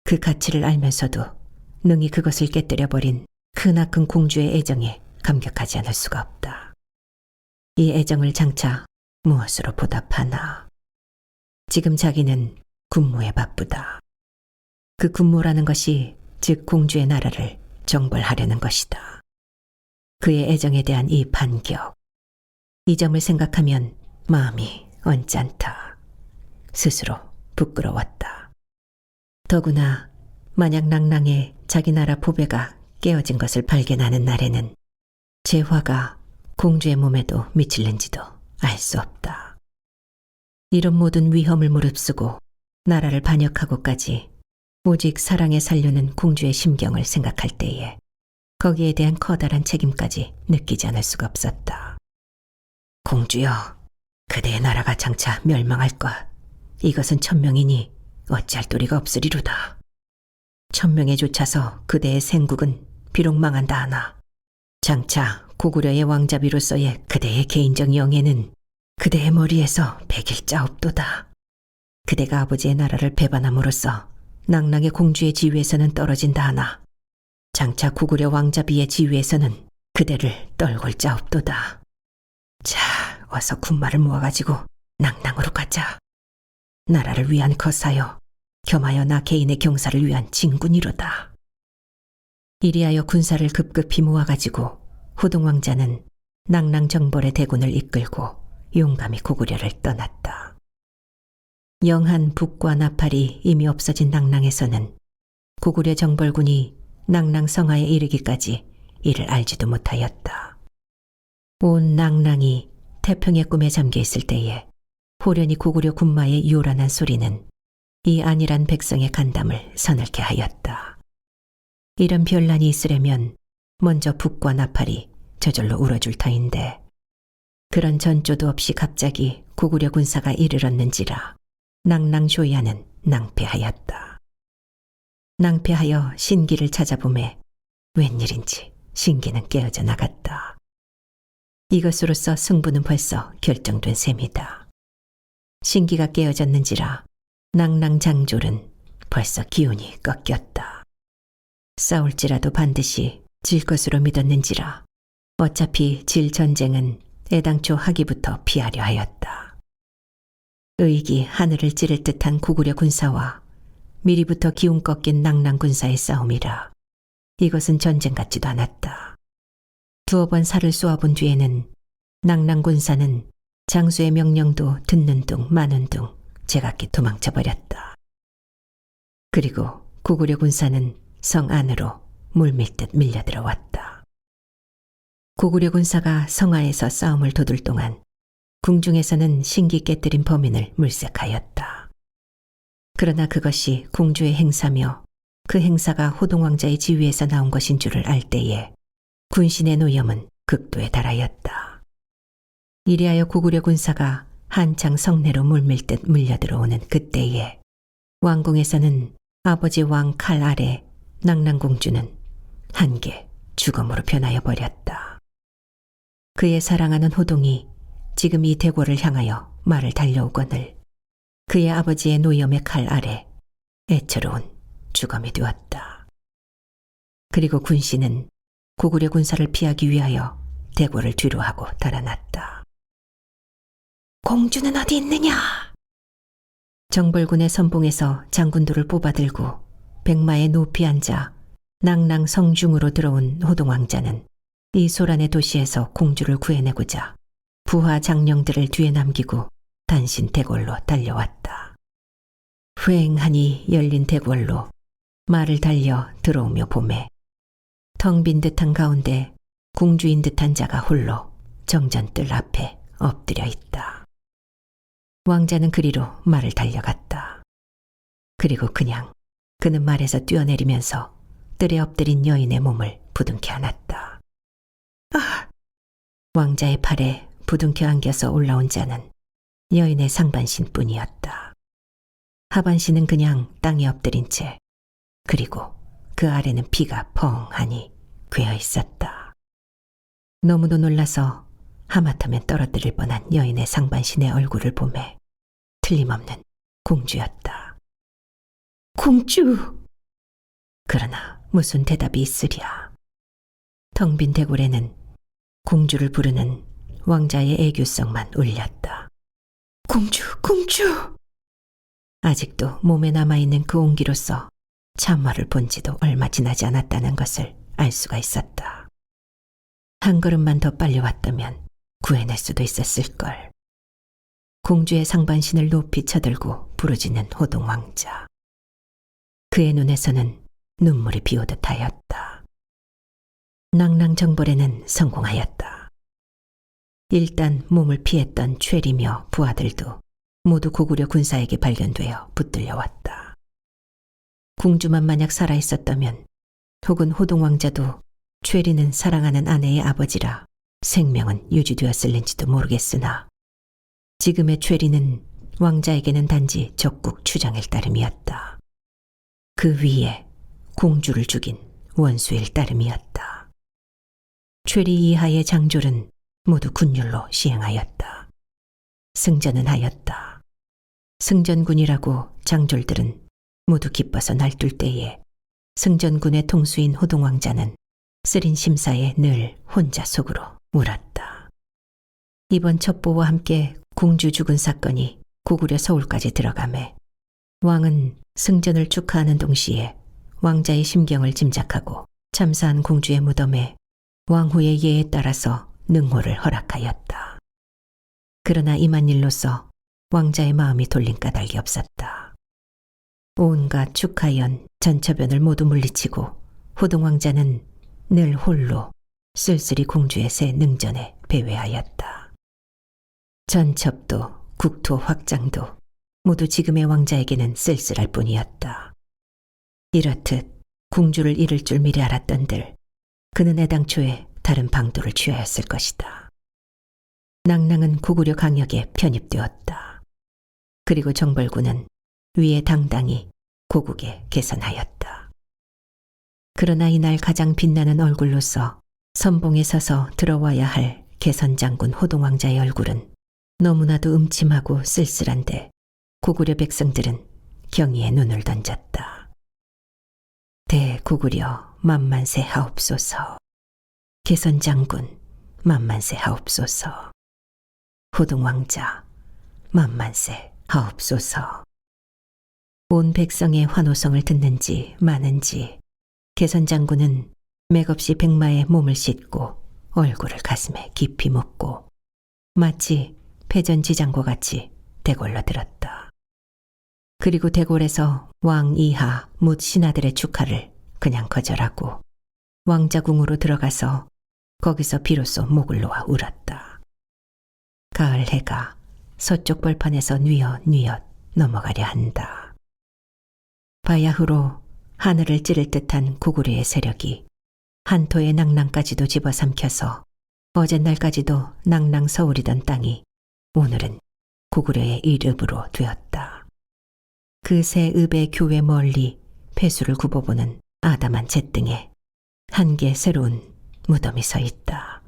그 가치를 알면서도 능히 그것을 깨뜨려버린 크나큰 공주의 애정에 감격하지 않을 수가 없다. 이 애정을 장차 무엇으로 보답하나. 지금 자기는 군무에 바쁘다. 그 군무라는 것이 즉 공주의 나라를 정벌하려는 것이다. 그의 애정에 대한 이 반격. 이 점을 생각하면 마음이 언짢다. 스스로 부끄러웠다. 더구나 만약 낭랑의 자기 나라 보배가 깨어진 것을 발견하는 날에는 제 화가 공주의 몸에도 미칠는지도 알 수 없다. 이런 모든 위험을 무릅쓰고 나라를 반역하고까지 오직 사랑에 살려는 공주의 심경을 생각할 때에 거기에 대한 커다란 책임까지 느끼지 않을 수가 없었다. 공주여, 그대의 나라가 장차 멸망할 것, 이것은 천명이니 어찌할 도리가 없으리로다. 천명에 쫓아서 그대의 생국은 비록 망한다 하나 장차 고구려의 왕자비로서의 그대의 개인적 영예는 그대의 머리에서 백일자 없도다. 그대가 아버지의 나라를 배반함으로써 낭랑의 공주의 지위에서는 떨어진다 하나 장차 고구려 왕자비의 지위에서는 그대를 떨굴 자 없도다. 자, 어서 군마를 모아가지고 낭랑으로 가자. 나라를 위한 거사여, 겸하여 나 개인의 경사를 위한 진군이로다. 이리하여 군사를 급급히 모아가지고 호동 왕자는 낭랑 정벌의 대군을 이끌고 용감히 고구려를 떠났다. 영한 북과 나팔이 이미 없어진 낭랑에서는 고구려 정벌군이 낭랑 성하에 이르기까지 이를 알지도 못하였다. 온 낭랑이 태평의 꿈에 잠겨 있을 때에 호련히 고구려 군마의 요란한 소리는 이 안일한 백성의 간담을 서늘케 하였다. 이런 변란이 있으려면 먼저 북과 나팔이 저절로 울어줄 터인데 그런 전조도 없이 갑자기 고구려 군사가 이르렀는지라 낭랑 조야는 낭패하였다. 낭패하여 신기를 찾아보매 웬일인지 신기는 깨어져 나갔다. 이것으로써 승부는 벌써 결정된 셈이다. 신기가 깨어졌는지라 낭랑 장졸은 벌써 기운이 꺾였다. 싸울지라도 반드시 질 것으로 믿었는지라 어차피 질 전쟁은 애당초 하기부터 피하려 하였다. 의기 하늘을 찌를 듯한 고구려 군사와 미리부터 기운 꺾인 낭랑 군사의 싸움이라 이것은 전쟁 같지도 않았다. 두어 번 살을 쏘아본 뒤에는 낭랑 군사는 장수의 명령도 듣는 둥 마는 둥 제각기 도망쳐버렸다. 그리고 고구려 군사는 성 안으로 물밀듯 밀려들어왔다. 고구려 군사가 성하에서 싸움을 돋을 동안 궁중에서는 신기 깨뜨린 범인을 물색하였다. 그러나 그것이 공주의 행사며 그 행사가 호동왕자의 지위에서 나온 것인 줄을 알 때에 군신의 노염은 극도에 달하였다. 이리하여 고구려 군사가 한창 성내로 물밀듯 물려들어오는 그때에 왕궁에서는 아버지 왕 칼 아래 낭랑공주는 한계 죽음으로 변하여 버렸다. 그의 사랑하는 호동이 지금 이 대궐을 향하여 말을 달려오거늘 그의 아버지의 노염의 칼 아래 애처로운 죽음이 되었다. 그리고 군씨는 고구려 군사를 피하기 위하여 대궐을 뒤로하고 달아났다. 공주는 어디 있느냐? 정벌군의 선봉에서 장군들을 뽑아들고 백마에 높이 앉아 낭랑 성중으로 들어온 호동왕자는 이 소란의 도시에서 공주를 구해내고자 부하 장령들을 뒤에 남기고 단신 대궐로 달려왔다. 휑하니 열린 대궐로 말을 달려 들어오며 보매 텅 빈 듯한 가운데 공주인 듯한 자가 홀로 정전뜰 앞에 엎드려 있다. 왕자는 그리로 말을 달려갔다. 그리고 그는 말에서 뛰어내리면서 뜰에 엎드린 여인의 몸을 부둥켜 안았다. 아! 왕자의 팔에 부둥켜 안겨서 올라온 자는 여인의 상반신 뿐이었다. 하반신은 그냥 땅에 엎드린 채 그리고 그 아래는 피가 펑하니 괴어 있었다. 너무도 놀라서 하마터면 떨어뜨릴 뻔한 여인의 상반신의 얼굴을 보매 틀림없는 공주였다. 공주! 그러나 무슨 대답이 있으랴. 텅 빈 대궐에는 공주를 부르는 왕자의 애교성만 울렸다. 공주, 공주! 아직도 몸에 남아있는 그 온기로서 참화를 본 지도 얼마 지나지 않았다는 것을 알 수가 있었다. 한 걸음만 더 빨리 왔다면 구해낼 수도 있었을걸. 공주의 상반신을 높이 쳐들고 부르짖는 호동왕자. 그의 눈에서는 눈물이 비오듯 하였다. 낭랑정벌에는 성공하였다. 일단 몸을 피했던 최리며 부하들도 모두 고구려 군사에게 발견되어 붙들려왔다. 공주만 만약 살아있었다면 혹은 호동왕자도 최리는 사랑하는 아내의 아버지라 생명은 유지되었을는지도 모르겠으나 지금의 최리는 왕자에게는 단지 적국 추장일 따름이었다. 그 위에 공주를 죽인 원수일 따름이었다. 최리 이하의 장졸은 모두 군율로 시행하였다. 승전은 하였다. 승전군이라고 장졸들은 모두 기뻐서 날뛸 때에 승전군의 통수인 호동왕자는 쓰린 심사에 늘 혼자 속으로 울었다. 이번 첩보와 함께 공주 죽은 사건이 고구려 서울까지 들어가매 왕은 승전을 축하하는 동시에 왕자의 심경을 짐작하고 참사한 공주의 무덤에 왕후의 예에 따라서 능호를 허락하였다. 그러나 이만 일로서 왕자의 마음이 돌린 까닭이 없었다. 온갖 축하연, 전처변을 모두 물리치고 호동왕자는 늘 홀로 쓸쓸히 공주의 새 능전에 배회하였다. 전첩도 국토 확장도 모두 지금의 왕자에게는 쓸쓸할 뿐이었다. 이렇듯 공주를 잃을 줄 미리 알았던들 그는 애당초에 다른 방도를 취하였을 것이다. 낭랑은 고구려 강역에 편입되었다. 그리고 정벌군은 위에 당당히 고국에 개선하였다. 그러나 이날 가장 빛나는 얼굴로서 선봉에 서서 들어와야 할 개선장군 호동왕자의 얼굴은 너무나도 음침하고 쓸쓸한데 고구려 백성들은 경의에 눈을 던졌다. 대고구려 만만세 하옵소서. 개선장군 만만세 하옵소서. 호동왕자 만만세 하옵소서. 온 백성의 환호성을 듣는지 마는지 개선장군은 맥없이 백마에 몸을 싣고 얼굴을 가슴에 깊이 묻고 마치 패전지장과 같이 대궐로 들었다. 그리고 대궐에서 왕 이하 묻 신하들의 축하를 그냥 거절하고 왕자궁으로 들어가서 거기서 비로소 목을 놓아 울었다. 가을 해가 서쪽 벌판에서 뉘엿뉘엿 넘어가려 한다. 바야흐로 하늘을 찌를 듯한 고구려의 세력이 한토의 낭랑까지도 집어삼켜서 어젯날까지도 낭랑 서울이던 땅이 오늘은 고구려의 일읍으로 되었다. 그 새 읍의 교회 멀리 폐수를 굽어보는 아담한 잿등에 한 개 새로운 무덤이 서 있다.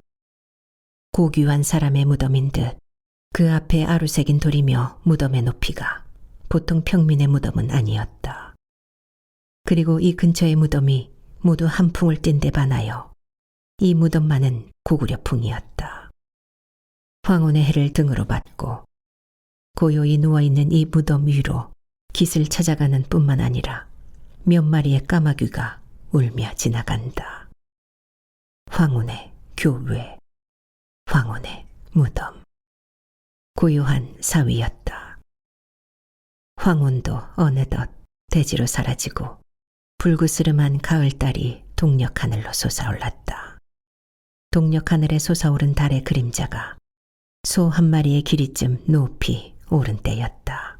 고귀한 사람의 무덤인 듯 그 앞에 아루새긴 돌이며 무덤의 높이가 보통 평민의 무덤은 아니었다. 그리고 이 근처의 무덤이 모두 한풍을 띈 데 반하여 이 무덤만은 고구려풍이었다. 황혼의 해를 등으로 받고 고요히 누워있는 이 무덤 위로 깃을 찾아가는 뿐만 아니라 몇 마리의 까마귀가 울며 지나간다. 황혼의 교회, 황혼의 무덤. 고요한 사위였다. 황혼도 어느덧 대지로 사라지고 불구스름한 가을달이 동력 하늘로 솟아올랐다. 동력 하늘에 솟아오른 달의 그림자가 소 한 마리의 길이쯤 높이 오른 때였다.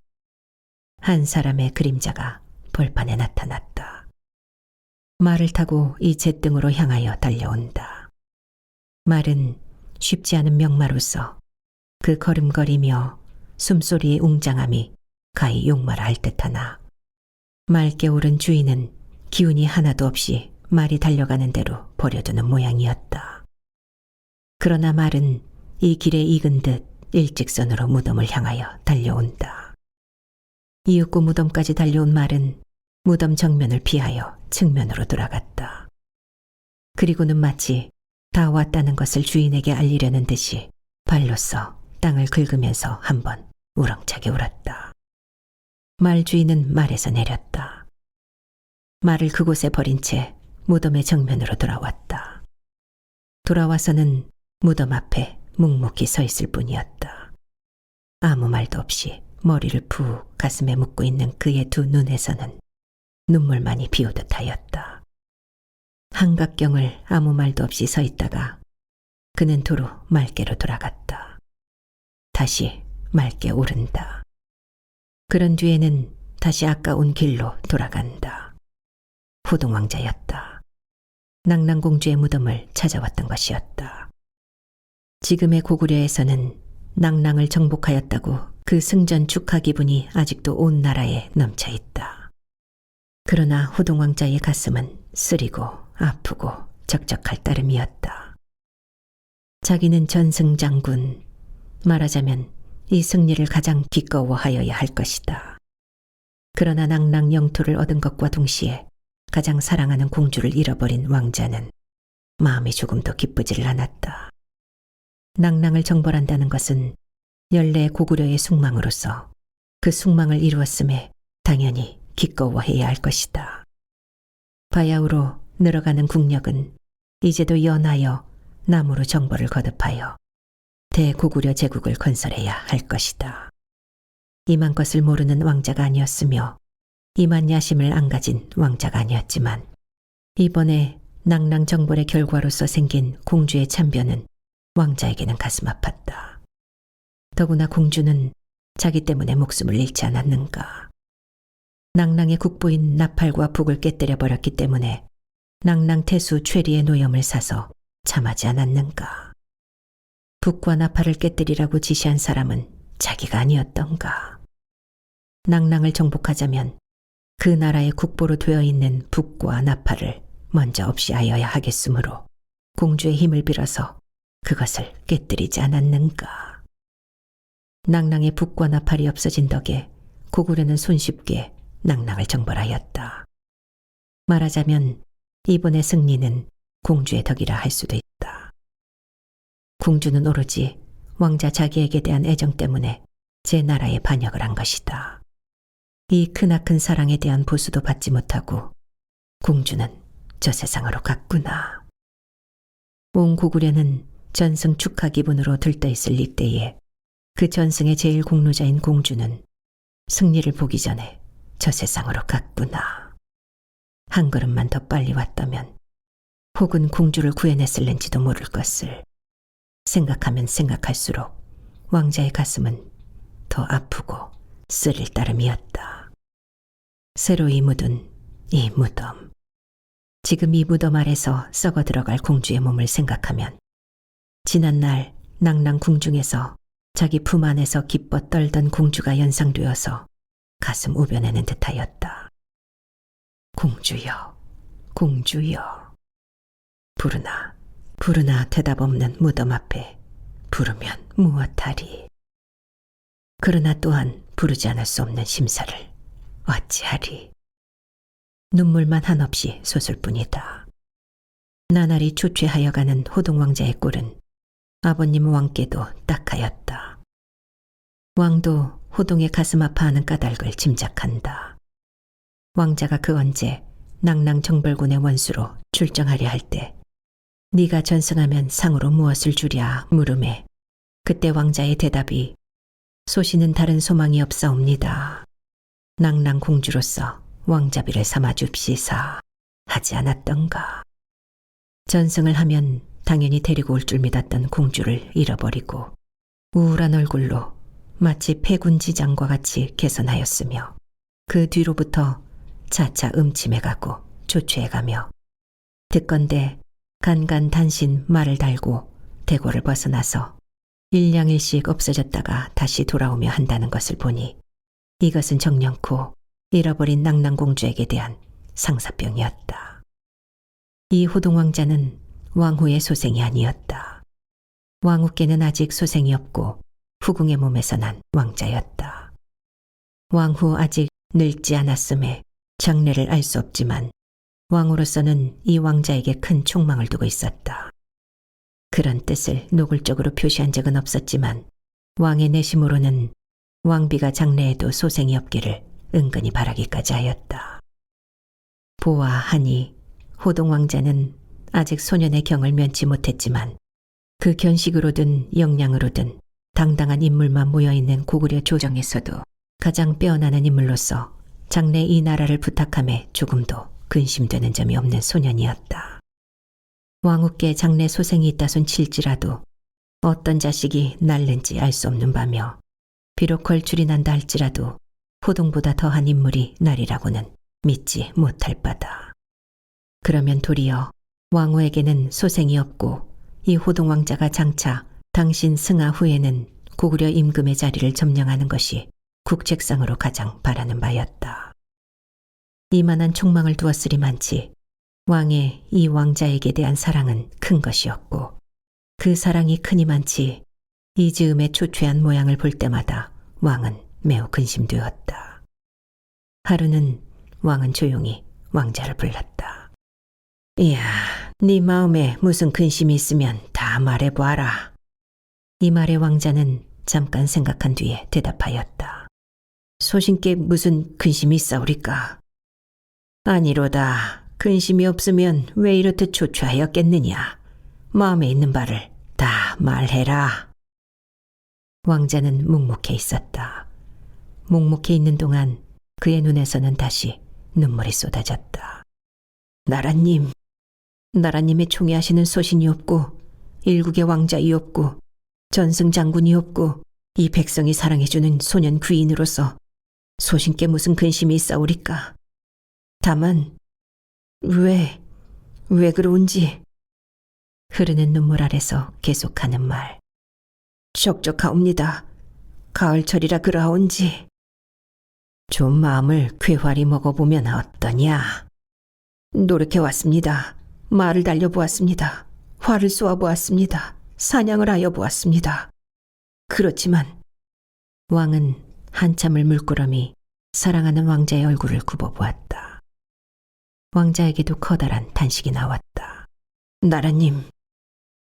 한 사람의 그림자가 벌판에 나타났다. 말을 타고 이 잿등으로 향하여 달려온다. 말은 쉽지 않은 명마로서 그 걸음걸이며 숨소리의 웅장함이 가히 욕말아 할 듯하나 맑게 오른 주인은 기운이 하나도 없이 말이 달려가는 대로 버려두는 모양이었다. 그러나 말은 이 길에 익은 듯 일직선으로 무덤을 향하여 달려온다. 이윽고 무덤까지 달려온 말은 무덤 정면을 피하여 측면으로 돌아갔다. 그리고는 마치 다 왔다는 것을 주인에게 알리려는 듯이 발로써 땅을 긁으면서 한번 우렁차게 울었다. 말 주인은 말에서 내렸다. 말을 그곳에 버린 채 무덤의 정면으로 돌아왔다. 돌아와서는 무덤 앞에 묵묵히 서 있을 뿐이었다. 아무 말도 없이 머리를 푹 가슴에 묻고 있는 그의 두 눈에서는 눈물만이 비오듯 하였다. 한각경을 아무 말도 없이 서 있다가 그는 도로 말께로 돌아갔다. 다시 맑게 오른다. 그런 뒤에는 다시 아까 온 길로 돌아간다. 호동왕자였다. 낭랑공주의 무덤을 찾아왔던 것이었다. 지금의 고구려에서는 낭랑을 정복하였다고 그 승전 축하 기분이 아직도 온 나라에 넘쳐 있다. 그러나 호동왕자의 가슴은 쓰리고 아프고 적적할 따름이었다. 자기는 전승장군, 말하자면 이 승리를 가장 기꺼워하여야 할 것이다. 그러나 낭랑 영토를 얻은 것과 동시에 가장 사랑하는 공주를 잃어버린 왕자는 마음이 조금도 기쁘지를 않았다. 낭랑을 정벌한다는 것은 연례 고구려의 숙망으로서 그 숙망을 이루었음에 당연히 기꺼워해야 할 것이다. 바야흐로 늘어가는 국력은 이제도 연하여 남으로 정벌을 거듭하여 대고구려 제국을 건설해야 할 것이다. 이만 것을 모르는 왕자가 아니었으며 이만 야심을 안 가진 왕자가 아니었지만 이번에 낭랑 정벌의 결과로서 생긴 공주의 참변은 왕자에게는 가슴 아팠다. 더구나 공주는 자기 때문에 목숨을 잃지 않았는가. 낭랑의 국부인 나팔과 북을 깨뜨려 버렸기 때문에 낭랑 태수 최리의 노염을 사서 참하지 않았는가. 북과 나팔을 깨뜨리라고 지시한 사람은 자기가 아니었던가. 낭랑을 정복하자면 그 나라의 국보로 되어 있는 북과 나팔을 먼저 없이하여야 하겠으므로 공주의 힘을 빌어서 그것을 깨뜨리지 않았는가. 낭랑의 북과 나팔이 없어진 덕에 고구려는 손쉽게 낭랑을 정벌하였다. 말하자면 이번의 승리는 공주의 덕이라 할 수도 있다. 공주는 오로지 왕자 자기에게 대한 애정 때문에 제 나라에 반역을 한 것이다. 이 크나큰 사랑에 대한 보수도 받지 못하고 공주는 저 세상으로 갔구나. 온 고구려는 전승 축하 기분으로 들떠있을 이때에 그 전승의 제일 공로자인 공주는 승리를 보기 전에 저 세상으로 갔구나. 한 걸음만 더 빨리 왔다면 혹은 공주를 구해냈을는지도 모를 것을 생각하면 생각할수록 왕자의 가슴은 더 아프고 쓰릴 따름이었다. 새로이 묻은 이 무덤. 지금 이 무덤 아래서 썩어 들어갈 공주의 몸을 생각하면 지난날 낭랑 궁중에서 자기 품 안에서 기뻐 떨던 공주가 연상되어서 가슴 우벼내는 듯하였다. 공주여, 공주여. 부르나 부르나 대답 없는 무덤 앞에 부르면 무엇하리. 그러나 또한 부르지 않을 수 없는 심사를 어찌하리. 눈물만 한없이 솟을 뿐이다. 나날이 초췌하여가는 호동왕자의 꼴은 아버님 왕께도 딱하였다. 왕도 호동의 가슴 아파하는 까닭을 짐작한다. 왕자가 그 언제 낭랑정벌군의 원수로 출정하려 할 때 네가 전승하면 상으로 무엇을 주랴 물음에 그때 왕자의 대답이 소신은 다른 소망이 없사옵니다. 낭랑공주로서 왕자비를 삼아 줍시사 하지 않았던가. 전승을 하면 당연히 데리고 올 줄 믿었던 공주를 잃어버리고 우울한 얼굴로 마치 폐군지장과 같이 개선하였으며 그 뒤로부터 차차 음침해가고 조취해가며 듣건대 간간단신 말을 달고 대궐을 벗어나서 일량일씩 없어졌다가 다시 돌아오며 한다는 것을 보니 이것은 정령코 잃어버린 낭랑공주에게 대한 상사병이었다. 이 호동왕자는 왕후의 소생이 아니었다. 왕후께는 아직 소생이 없고 후궁의 몸에서 난 왕자였다. 왕후 아직 늙지 않았음에 장래를 알 수 없지만 왕으로서는 이 왕자에게 큰 촉망을 두고 있었다. 그런 뜻을 노골적으로 표시한 적은 없었지만 왕의 내심으로는 왕비가 장래에도 소생이 없기를 은근히 바라기까지 하였다. 보아하니 호동왕자는 아직 소년의 경을 면치 못했지만 그 견식으로든 역량으로든 당당한 인물만 모여있는 고구려 조정에서도 가장 빼어나는 인물로서 장래 이 나라를 부탁함에 조금도 근심되는 점이 없는 소년이었다. 왕후께 장래 소생이 있다손 칠지라도 어떤 자식이 낳는지 알 수 없는 바며 비록 걸출이 난다 할지라도 호동보다 더한 인물이 나리라고는 믿지 못할 바다. 그러면 도리어 왕후에게는 소생이 없고 이 호동왕자가 장차 당신 승하 후에는 고구려 임금의 자리를 점령하는 것이 국책상으로 가장 바라는 바였다. 이만한 촉망을 두었으리만치 왕의 이 왕자에게 대한 사랑은 큰 것이었고 그 사랑이 크니만치 이 즈음의 초췌한 모양을 볼 때마다 왕은 매우 근심되었다. 하루는 왕은 조용히 왕자를 불렀다. 이야, 네 마음에 무슨 근심이 있으면 다 말해보아라. 이 말에 왕자는 잠깐 생각한 뒤에 대답하였다. 소신께 무슨 근심이 있사오리까? 아니로다. 근심이 없으면 왜 이렇듯 초췌하였겠느냐. 마음에 있는 바를 다 말해라. 왕자는 묵묵해 있었다. 묵묵해 있는 동안 그의 눈에서는 다시 눈물이 쏟아졌다. 나라님의 총애하시는 소신이 없고 일국의 왕자이 없고 전승장군이 없고 이 백성이 사랑해주는 소년 귀인으로서 소신께 무슨 근심이 있사오리까? 다만 왜 그러운지. 흐르는 눈물 아래서 계속하는 말. 적적하옵니다. 가을철이라 그러하온지. 좀 마음을 괴활히 먹어보면 어떠냐. 노력해왔습니다. 말을 달려보았습니다. 활을 쏘아보았습니다. 사냥을 하여 보았습니다. 그렇지만 왕은 한참을 물끄러미 사랑하는 왕자의 얼굴을 굽어보았다. 왕자에게도 커다란 단식이 나왔다. 나라님,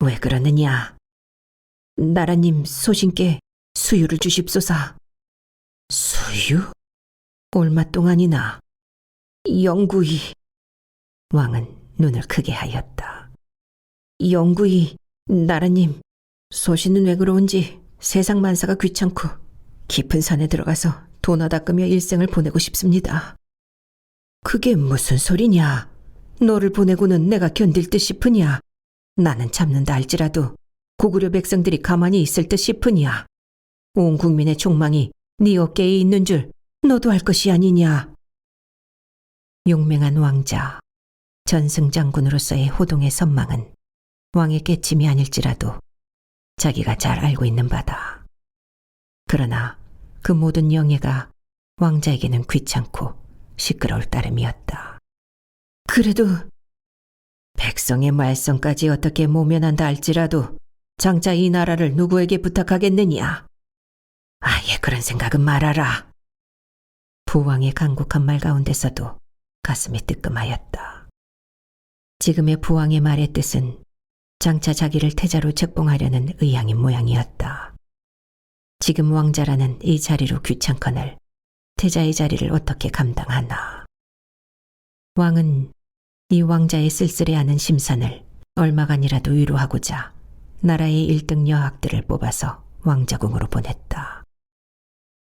왜 그러느냐? 나라님 소신께 수유를 주십소서. 수유? 얼마 동안이나? 영구히. 왕은 눈을 크게 하였다. 영구히. 나라님, 소신은 왜 그러운지 세상 만사가 귀찮고 깊은 산에 들어가서 도나 닦으며 일생을 보내고 싶습니다. 그게 무슨 소리냐? 너를 보내고는 내가 견딜 듯 싶으냐? 나는 참는다 할지라도 고구려 백성들이 가만히 있을 듯 싶으냐? 온 국민의 촉망이 네 어깨에 있는 줄 너도 알 것이 아니냐? 용맹한 왕자, 전승장군으로서의 호동의 선망은 왕의 깨침이 아닐지라도 자기가 잘 알고 있는 바다. 그러나 그 모든 영예가 왕자에게는 귀찮고 시끄러울 따름이었다. 그래도 백성의 말썽까지 어떻게 모면한다 할지라도 장차 이 나라를 누구에게 부탁하겠느냐? 아예 그런 생각은 말아라. 부왕의 간곡한 말 가운데서도 가슴이 뜨끔하였다. 지금의 부왕의 말의 뜻은 장차 자기를 태자로 책봉하려는 의향인 모양이었다. 지금 왕자라는 이 자리로 귀찮거늘 태자의 자리를 어떻게 감당하나. 왕은 이 왕자의 쓸쓸해하는 심산을 얼마간이라도 위로하고자 나라의 1등 여학들을 뽑아서 왕자궁으로 보냈다.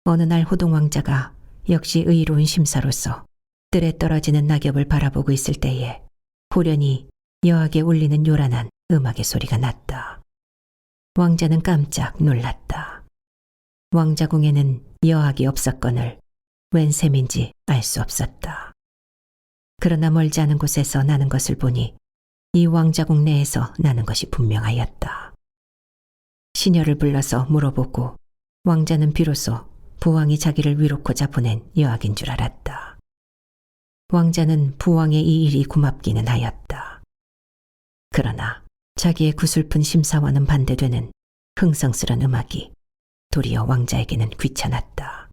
어느 날 호동왕자가 역시 의로운 심사로서 뜰에 떨어지는 낙엽을 바라보고 있을 때에 호련히 여학에 울리는 요란한 음악의 소리가 났다. 왕자는 깜짝 놀랐다. 왕자궁에는 여학이 없었거늘 웬 셈인지 알 수 없었다. 그러나 멀지 않은 곳에서 나는 것을 보니 이 왕자궁 내에서 나는 것이 분명하였다. 시녀를 불러서 물어보고 왕자는 비로소 부왕이 자기를 위로코자 보낸 여학인 줄 알았다. 왕자는 부왕의 이 일이 고맙기는 하였다. 그러나 자기의 구슬픈 심사와는 반대되는 흥성스런 음악이 도리어 왕자에게는 귀찮았다.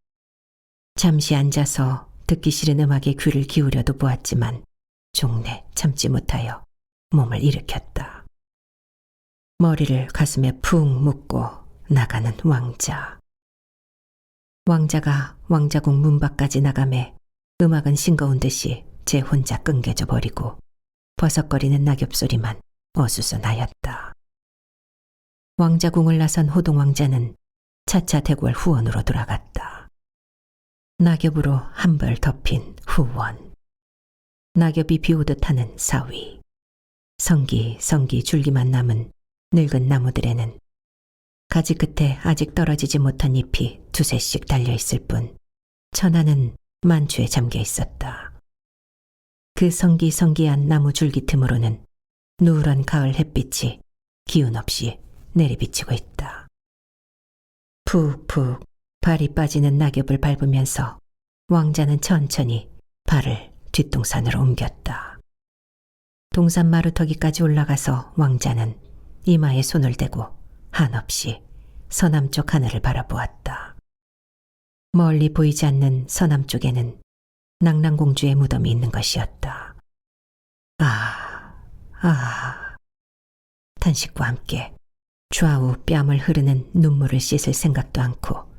잠시 앉아서 듣기 싫은 음악에 귀를 기울여도 보았지만 종래 참지 못하여 몸을 일으켰다. 머리를 가슴에 푹 묻고 나가는 왕자. 왕자가 왕자궁 문 밖까지 나가매 음악은 싱거운 듯이 제 혼자 끙개져 버리고 버석거리는 낙엽 소리만 어수선하였다. 왕자궁을 나선 호동왕자는 차차 대궐 후원으로 돌아갔다. 낙엽으로 한 벌 덮인 후원. 낙엽이 비오듯 하는 사위. 성기 줄기만 남은 늙은 나무들에는 가지 끝에 아직 떨어지지 못한 잎이 두세씩 달려있을 뿐 천하는 만추에 잠겨 있었다. 그 성기한 나무 줄기 틈으로는 누런 가을 햇빛이 기운 없이 내리비치고 있다. 푹푹 발이 빠지는 낙엽을 밟으면서 왕자는 천천히 발을 뒷동산으로 옮겼다. 동산 마루터기까지 올라가서 왕자는 이마에 손을 대고 한없이 서남쪽 하늘을 바라보았다. 멀리 보이지 않는 서남쪽에는 낭랑공주의 무덤이 있는 것이었다. 탄식과 함께 좌우 뺨을 흐르는 눈물을 씻을 생각도 않고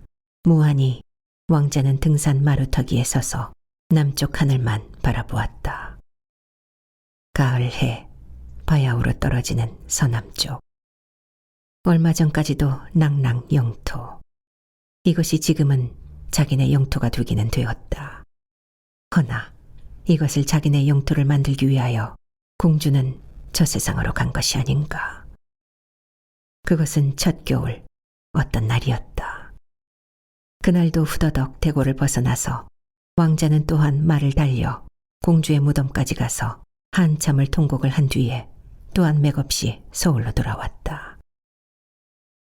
무한히 왕자는 등산 마루터기에 서서 남쪽 하늘만 바라보았다. 가을 해 바야흐로 떨어지는 서남쪽. 얼마 전까지도 낭랑 영토. 이것이 지금은 자기네 영토가 되기는 되었다. 허나 이것을 자기네 영토를 만들기 위하여 공주는 저 세상으로 간 것이 아닌가. 그것은 첫 겨울 어떤 날이었다. 그날도 후더덕 대궐을 벗어나서 왕자는 또한 말을 달려 공주의 무덤까지 가서 한참을 통곡을 한 뒤에 또한 맥없이 서울로 돌아왔다.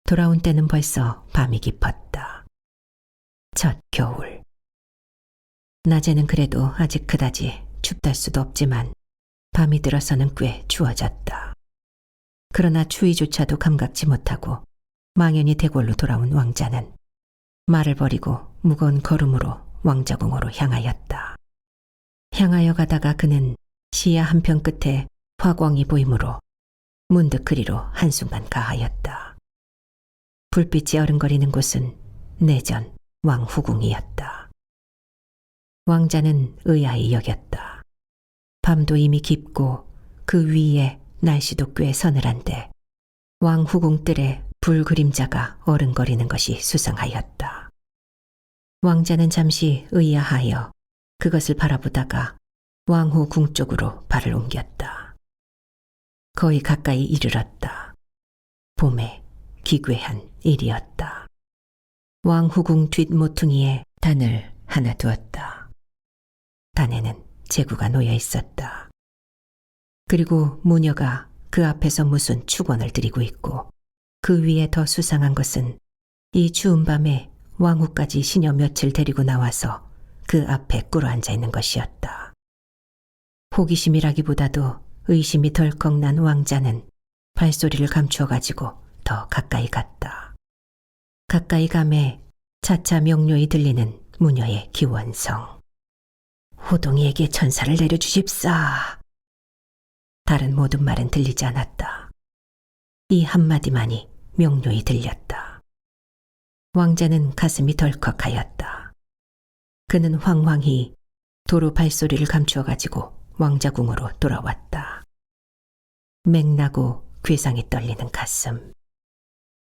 돌아온 때는 벌써 밤이 깊었다. 첫 겨울. 낮에는 그래도 아직 그다지 춥달 수도 없지만 밤이 들어서는 꽤 추워졌다. 그러나 추위조차도 감각지 못하고 망연히 대궐로 돌아온 왕자는 말을 버리고 무거운 걸음으로 왕자궁으로 향하였다. 향하여 가다가 그는 시야 한편 끝에 화광이 보이므로 문득 그리로 한순간 가하였다. 불빛이 어른거리는 곳은 내전 왕후궁이었다. 왕자는 의아히 여겼다. 밤도 이미 깊고 그 위에 날씨도 꽤 서늘한데 왕후궁 뜰에 불 그림자가 어른거리는 것이 수상하였다. 왕자는 잠시 의아하여 그것을 바라보다가 왕후궁 쪽으로 발을 옮겼다. 거의 가까이 이르렀다. 봄에 기괴한 일이었다. 왕후궁 뒷모퉁이에 단을 하나 두었다. 단에는 제구가 놓여 있었다. 그리고 무녀가 그 앞에서 무슨 축원을 드리고 있고 그 위에 더 수상한 것은 이 추운 밤에 왕후까지 시녀 몇을 데리고 나와서 그 앞에 꿇어 앉아 있는 것이었다. 호기심이라기보다도 의심이 덜컥 난 왕자는 발소리를 감추어 가지고 더 가까이 갔다. 가까이 감에 차차 명료히 들리는 무녀의 기원성. 호동이에게 천사를 내려주십사. 다른 모든 말은 들리지 않았다. 이 한마디만이 명료히 들렸다. 왕자는 가슴이 덜컥하였다. 그는 황황히 도로 발소리를 감추어 가지고 왕자궁으로 돌아왔다. 맹나고 괴상이 떨리는 가슴.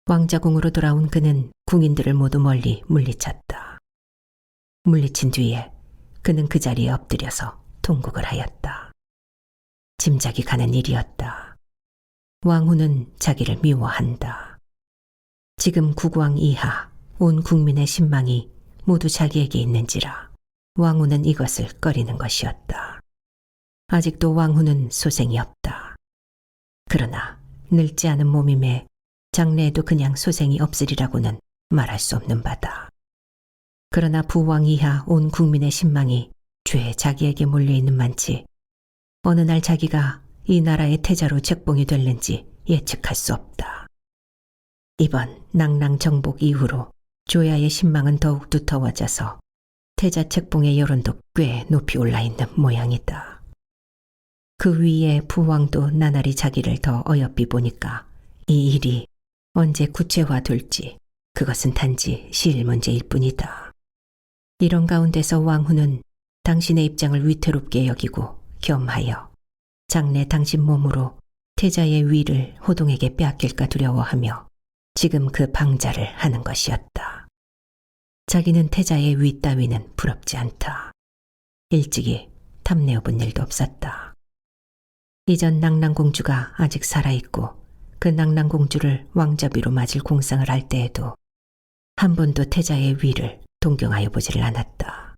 왕자궁으로 돌아온 그는 궁인들을 모두 멀리 물리쳤다. 물리친 뒤에 그는 그 자리에 엎드려서 통곡을 하였다. 짐작이 가는 일이었다. 왕후는 자기를 미워한다. 지금 국왕 이하 온 국민의 신망이 모두 자기에게 있는지라 왕후는 이것을 꺼리는 것이었다. 아직도 왕후는 소생이 없다. 그러나 늙지 않은 몸임에 장래에도 그냥 소생이 없으리라고는 말할 수 없는 바다. 그러나 부왕 이하 온 국민의 신망이 죄 자기에게 몰려있는 만치 어느 날 자기가 이 나라의 태자로 책봉이 될는지 예측할 수 없다. 이번 낭랑 정복 이후로 조야의 신망은 더욱 두터워져서 태자 책봉의 여론도 꽤 높이 올라있는 모양이다. 그 위에 부왕도 나날이 자기를 더 어여삐 보니까 이 일이 언제 구체화될지 그것은 단지 시일 문제일 뿐이다. 이런 가운데서 왕후는 당신의 입장을 위태롭게 여기고 겸하여 장래 당신 몸으로 태자의 위를 호동에게 빼앗길까 두려워하며 지금 그 방자를 하는 것이었다. 자기는 태자의 위 따위는 부럽지 않다. 일찍이 탐내어 본 일도 없었다. 이전 낭랑공주가 아직 살아있고 그 낭랑공주를 왕자비로 맞을 공상을 할 때에도 한 번도 태자의 위를 동경하여 보지를 않았다.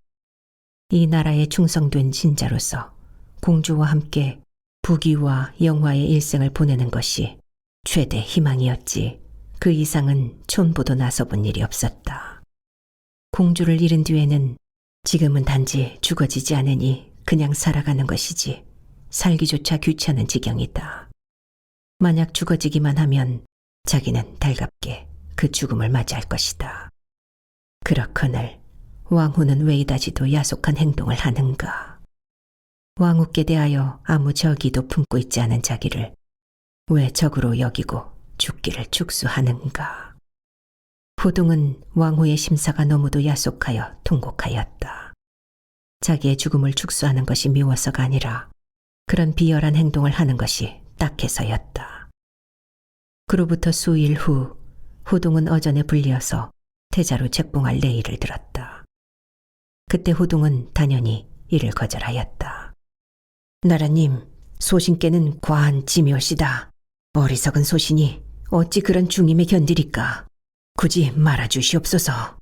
이 나라에 충성된 신자로서 공주와 함께 부귀와 영화의 일생을 보내는 것이 최대 희망이었지 그 이상은 촌보도 나서본 일이 없었다. 공주를 잃은 뒤에는 지금은 단지 죽어지지 않으니 그냥 살아가는 것이지 살기조차 귀찮은 지경이다. 만약 죽어지기만 하면 자기는 달갑게 그 죽음을 맞이할 것이다. 그렇거늘 왕후는 왜 이다지도 야속한 행동을 하는가? 왕후께 대하여 아무 저기도 품고 있지 않은 자기를 왜 적으로 여기고 죽기를 축수하는가? 호동은 왕후의 심사가 너무도 야속하여 통곡하였다. 자기의 죽음을 축수하는 것이 미워서가 아니라 그런 비열한 행동을 하는 것이 딱해서였다. 그로부터 수일 후 호동은 어전에 불리어서 태자로 책봉할 내의를 들었다. 그때 호동은 단연히 이를 거절하였다. 나라님, 소신께는 과한 지묘시다. 어리석은 소신이 어찌 그런 중임에 견디리까? 굳이 말아주시옵소서.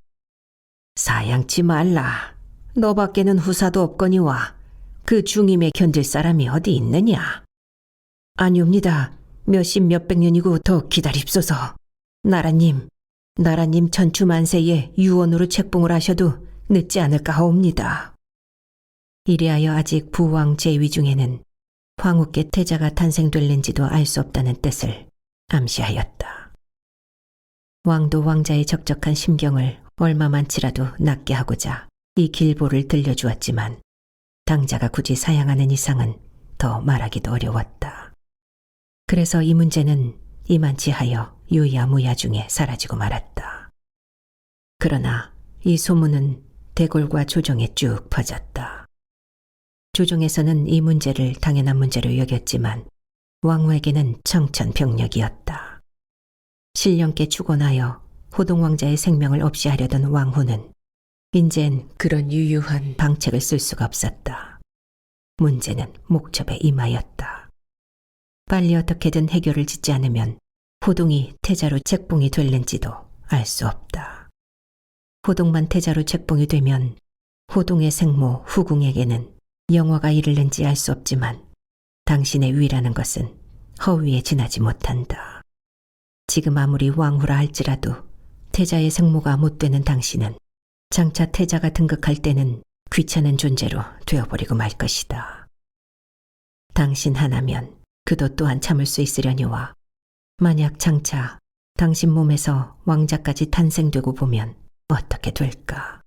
사양치 말라. 너밖에는 후사도 없거니와 그 중임에 견딜 사람이 어디 있느냐? 아니옵니다. 몇십 몇백 년이고 더 기다립소서. 나라님 천추만세에 유언으로 책봉을 하셔도 늦지 않을까 하옵니다. 이리하여 아직 부왕 제위 중에는 황후께 태자가 탄생될는지도 알 수 없다는 뜻을 암시하였다. 왕도 왕자의 적적한 심경을 얼마만치라도 낫게 하고자 이 길보를 들려주었지만 당자가 굳이 사양하는 이상은 더 말하기도 어려웠다. 그래서 이 문제는 이만치 하여 유야무야 중에 사라지고 말았다. 그러나 이 소문은 대궐과 조정에 쭉 퍼졌다. 조정에서는 이 문제를 당연한 문제로 여겼지만 왕후에게는 청천벽력이었다. 신령께 축원하여 호동왕자의 생명을 없이 하려던 왕후는 인젠 그런 유유한 방책을 쓸 수가 없었다. 문제는 목첩에 임하였다. 빨리 어떻게든 해결을 짓지 않으면 호동이 태자로 책봉이 될는지도 알 수 없다. 호동만 태자로 책봉이 되면 호동의 생모 후궁에게는 영화가 이르는지 알 수 없지만 당신의 위라는 것은 허위에 지나지 못한다. 지금 아무리 왕후라 할지라도 태자의 생모가 못 되는 당신은 장차 태자가 등극할 때는 귀찮은 존재로 되어버리고 말 것이다. 당신 하나면 그도 또한 참을 수 있으려니와 만약 장차 당신 몸에서 왕자까지 탄생되고 보면 어떻게 될까?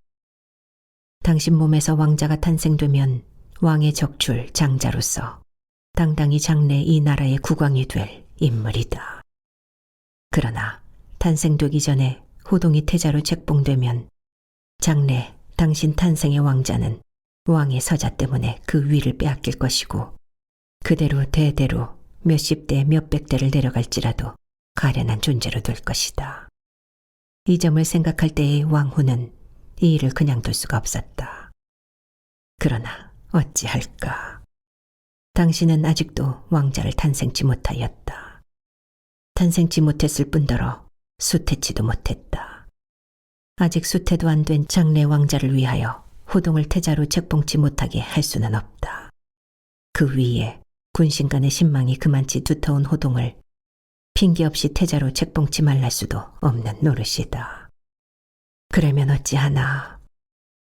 당신 몸에서 왕자가 탄생되면 왕의 적출 장자로서 당당히 장래 이 나라의 국왕이 될 인물이다. 그러나 탄생되기 전에 호동이 태자로 책봉되면 장래 당신 탄생의 왕자는 왕의 서자 때문에 그 위를 빼앗길 것이고 그대로 대대로 몇십 대 몇백 대를 내려갈지라도 가련한 존재로 될 것이다. 이 점을 생각할 때의 왕후는 이 일을 그냥 둘 수가 없었다. 그러나 어찌할까? 당신은 아직도 왕자를 탄생치 못하였다. 탄생치 못했을 뿐더러 수태치도 못했다. 아직 수태도 안 된 장래 왕자를 위하여 호동을 태자로 책봉치 못하게 할 수는 없다. 그 위에 군신간의 신망이 그만치 두터운 호동을 핑계 없이 태자로 책봉치 말랄 수도 없는 노릇이다. 그러면 어찌하나.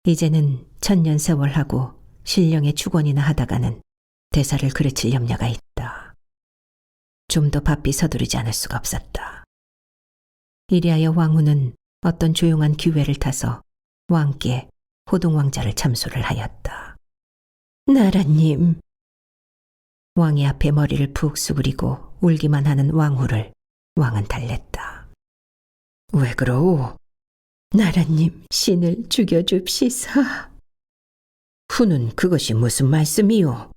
이제는 천년 세월하고 신령의 축원이나 하다가는 대사를 그르칠 염려가 있다. 좀 더 바삐 서두르지 않을 수가 없었다. 이리하여 왕후는 어떤 조용한 기회를 타서 왕께 호동왕자를 참소를 하였다. 나라님. 왕의 앞에 머리를 푹 수그리고 울기만 하는 왕후를 왕은 달랬다. 왜 그러오? 나라님, 신을 죽여줍시사. 후는 그것이 무슨 말씀이오?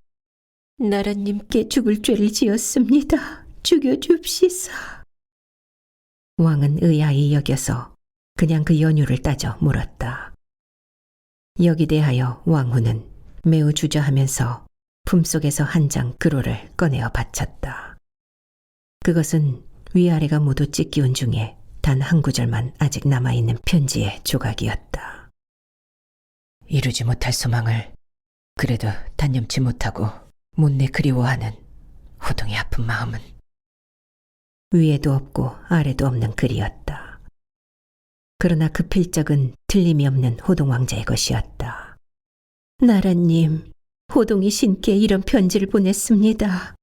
나라님께 죽을 죄를 지었습니다. 죽여줍시사. 왕은 의아히 여겨서 그냥 그 연유를 따져 물었다. 여기 대하여 왕후는 매우 주저하면서 품속에서 한 장 그로를 꺼내어 바쳤다. 그것은 위아래가 모두 찢기운 중에 단 한 구절만 아직 남아있는 편지의 조각이었다. 이루지 못할 소망을 그래도 단념치 못하고 못내 그리워하는 호동의 아픈 마음은 위에도 없고 아래도 없는 글이었다. 그러나 그 필적은 틀림이 없는 호동 왕자의 것이었다. 나라님, 호동이 신께 이런 편지를 보냈습니다.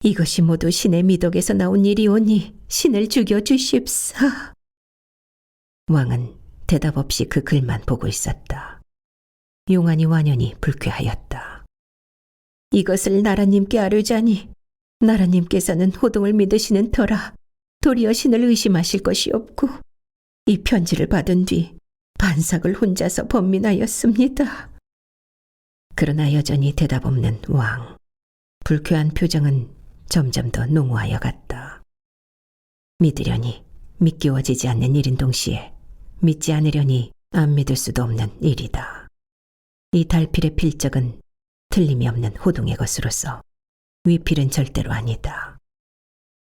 이것이 모두 신의 미덕에서 나온 일이오니 신을 죽여주십사. 왕은 대답 없이 그 글만 보고 있었다. 용안이 완연히 불쾌하였다. 이것을 나라님께 아뢰자니 나라님께서는 호동을 믿으시는 터라 도리어 신을 의심하실 것이 없고 이 편지를 받은 뒤 반삭을 혼자서 번민하였습니다. 그러나 여전히 대답 없는 왕. 불쾌한 표정은 점점 더 농후하여 갔다. 믿으려니 믿기워지지 않는 일인 동시에 믿지 않으려니 안 믿을 수도 없는 일이다. 이 달필의 필적은 틀림이 없는 호동의 것으로서 위필은 절대로 아니다.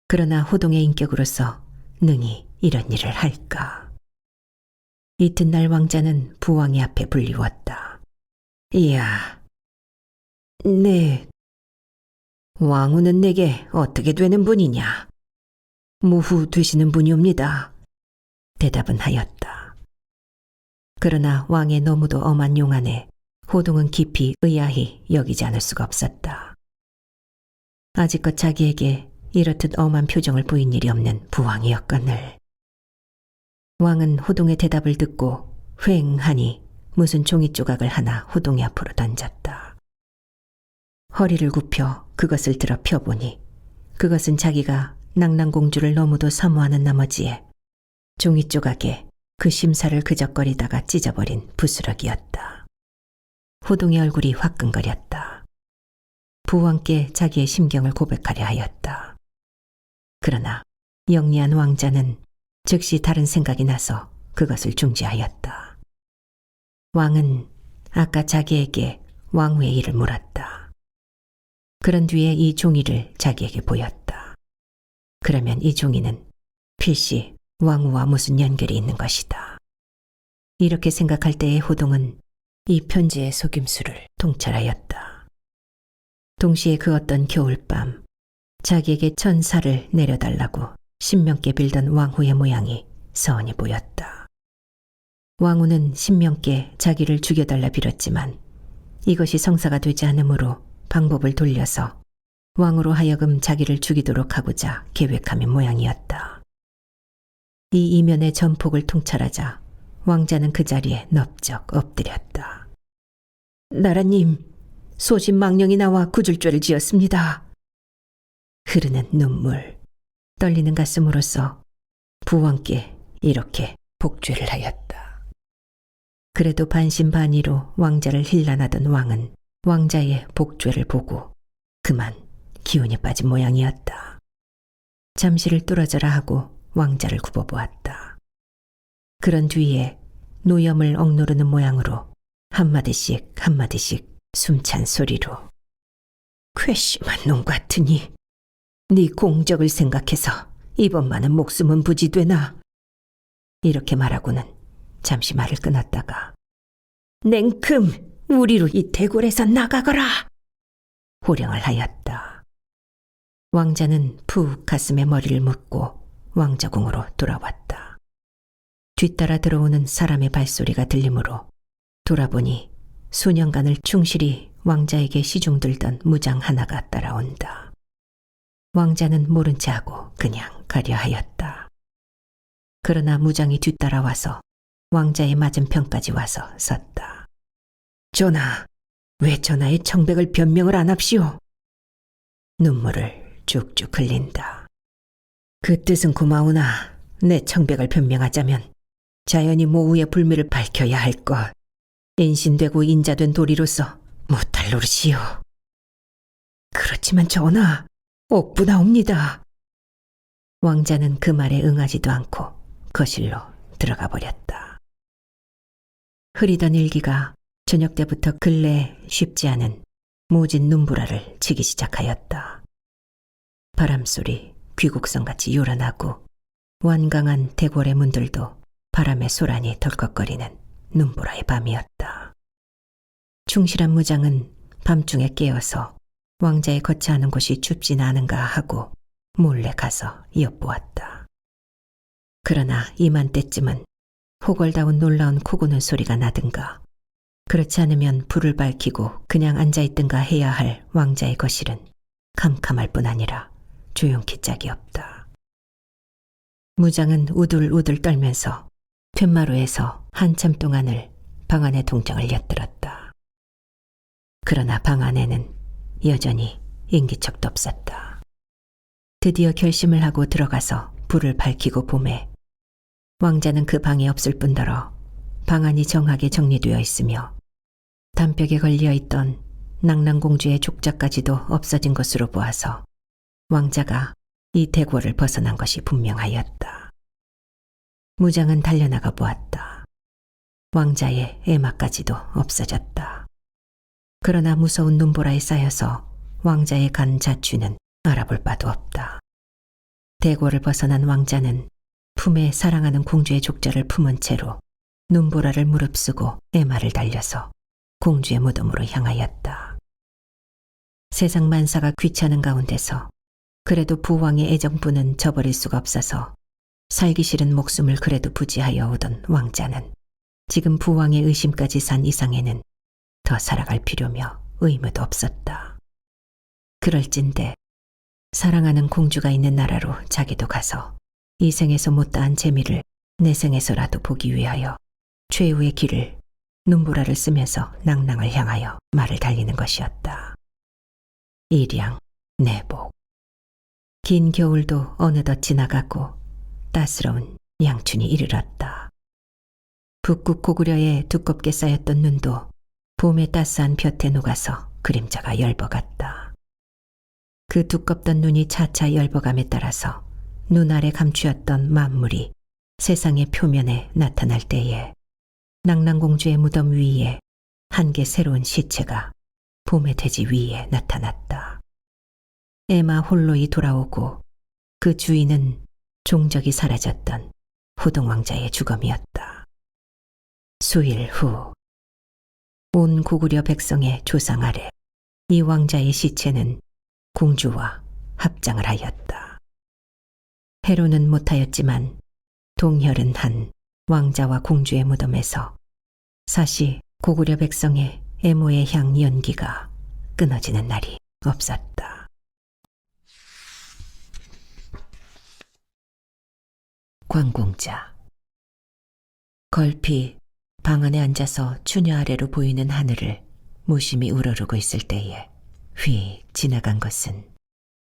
그러나 호동의 인격으로서 능히 이런 일을 할까? 이튿날 왕자는 부왕의 앞에 불리웠다. 이야, 네, 왕후는 내게 어떻게 되는 분이냐? 무후 되시는 분이옵니다. 대답은 하였다. 그러나 왕의 너무도 엄한 용안에 호동은 깊이 의아히 여기지 않을 수가 없었다. 아직껏 자기에게 이렇듯 엄한 표정을 보인 일이 없는 부왕이었거늘. 왕은 호동의 대답을 듣고 휑하니 무슨 종이 조각을 하나 호동의 앞으로 던졌다. 허리를 굽혀 그것을 들어 펴보니 그것은 자기가 낭랑공주를 너무도 사모하는 나머지에 종이 조각에 그 심사를 그적거리다가 찢어버린 부스러기였다. 호동의 얼굴이 화끈거렸다. 부왕께 자기의 심경을 고백하려 하였다. 그러나 영리한 왕자는 즉시 다른 생각이 나서 그것을 중지하였다. 왕은 아까 자기에게 왕후의 일을 물었다. 그런 뒤에 이 종이를 자기에게 보였다. 그러면 이 종이는 필시 왕후와 무슨 연결이 있는 것이다. 이렇게 생각할 때의 호동은 이 편지의 속임수를 통찰하였다. 동시에 그 어떤 겨울밤 자기에게 천사를 내려달라고 신명께 빌던 왕후의 모양이 서원히 보였다. 왕후는 신명께 자기를 죽여달라 빌었지만 이것이 성사가 되지 않으므로 방법을 돌려서 왕으로 하여금 자기를 죽이도록 하고자 계획하는 모양이었다. 이 이면의 전폭을 통찰하자 왕자는 그 자리에 넙적 엎드렸다. 나라님, 소신망령이 나와 구줄죄를 지었습니다. 흐르는 눈물, 떨리는 가슴으로써 부왕께 이렇게 복죄를 하였다. 그래도 반신반의로 왕자를 힐난하던 왕은 왕자의 복죄를 보고 그만 기운이 빠진 모양이었다. 잠시를 뚫어져라 하고 왕자를 굽어보았다. 그런 뒤에 노염을 억누르는 모양으로 한마디씩 한마디씩 숨찬 소리로 괘씸한 놈 같으니 네 공적을 생각해서 이번만은 목숨은 부지되나 이렇게 말하고는 잠시 말을 끊었다가 냉큼 우리로 이 대궐에서 나가거라 호령을 하였다. 왕자는 푹 가슴에 머리를 묻고 왕자궁으로 돌아왔다. 뒤따라 들어오는 사람의 발소리가 들리므로 돌아보니 수년간을 충실히 왕자에게 시중들던 무장 하나가 따라온다. 왕자는 모른 체 하고 그냥 가려 하였다. 그러나 무장이 뒤따라와서 왕자의 맞은편까지 와서 섰다. 전하, 왜 전하의 청백을 변명을 안 합시오? 눈물을 쭉쭉 흘린다. 그 뜻은 고마우나 내 청백을 변명하자면 자연히 모후의 불미를 밝혀야 할 것. 인신되고 인자된 도리로서 못할 노릇이요. 그렇지만 전하, 억부나옵니다. 왕자는 그 말에 응하지도 않고 거실로 들어가 버렸다. 흐리던 일기가 저녁 때부터 근래 쉽지 않은 모진 눈보라를 치기 시작하였다. 바람소리 귀곡성같이 요란하고 완강한 대궐의 문들도 바람에 소란이 덜컥거리는 눈보라의 밤이었다. 충실한 무장은 밤중에 깨어서 왕자의 거처하는 곳이 춥진 않은가 하고 몰래 가서 엿보았다. 그러나 이맘때쯤은 호걸다운 놀라운 코고는 소리가 나든가 그렇지 않으면 불을 밝히고 그냥 앉아있든가 해야 할 왕자의 거실은 캄캄할 뿐 아니라 조용히 짝이 없다. 무장은 우들우들 떨면서 툇마루에서 한참 동안을 방 안의 동정을 엿들었다. 그러나 방 안에는 여전히 인기척도 없었다. 드디어 결심을 하고 들어가서 불을 밝히고 보매 왕자는 그 방에 없을 뿐더러 방 안이 정하게 정리되어 있으며 담벽에 걸려있던 낭랑공주의 족자까지도 없어진 것으로 보아서 왕자가 이 대궐을 벗어난 것이 분명하였다. 무장은 달려나가 보았다. 왕자의 애마까지도 없어졌다. 그러나 무서운 눈보라에 쌓여서 왕자의 간 자취는 알아볼 바도 없다. 대궐을 벗어난 왕자는 품에 사랑하는 공주의 족자를 품은 채로 눈보라를 무릅쓰고 애마를 달려서 공주의 무덤으로 향하였다. 세상 만사가 귀찮은 가운데서 그래도 부왕의 애정분은 저버릴 수가 없어서 살기 싫은 목숨을 그래도 부지하여 오던 왕자는 지금 부왕의 의심까지 산 이상에는 더 살아갈 필요며 의무도 없었다. 그럴진데 사랑하는 공주가 있는 나라로 자기도 가서 이 생에서 못다한 재미를 내 생에서라도 보기 위하여 최후의 길을 눈보라를 쓰면서 낭랑을 향하여 말을 달리는 것이었다. 일양, 내복. 긴 겨울도 어느덧 지나가고 따스러운 양춘이 이르렀다. 북극 고구려에 두껍게 쌓였던 눈도 봄의 따스한 볕에 녹아서 그림자가 열버갔다. 그 두껍던 눈이 차차 열버감에 따라서 눈 아래 감추었던 만물이 세상의 표면에 나타날 때에 낭랑공주의 무덤 위에 한 개 새로운 시체가 봄의 대지 위에 나타났다. 에마 홀로이 돌아오고 그 주인은 종적이 사라졌던 호동왕자의 주검이었다. 수일 후 온 고구려 백성의 조상 아래 이 왕자의 시체는 공주와 합장을 하였다. 해로는 못하였지만 동혈은 한 왕자와 공주의 무덤에서 사시 고구려 백성의 애모의 향 연기가 끊어지는 날이 없었다. 광공자. 걸피 방 안에 앉아서 추녀 아래로 보이는 하늘을 무심히 우러르고 있을 때에 휙 지나간 것은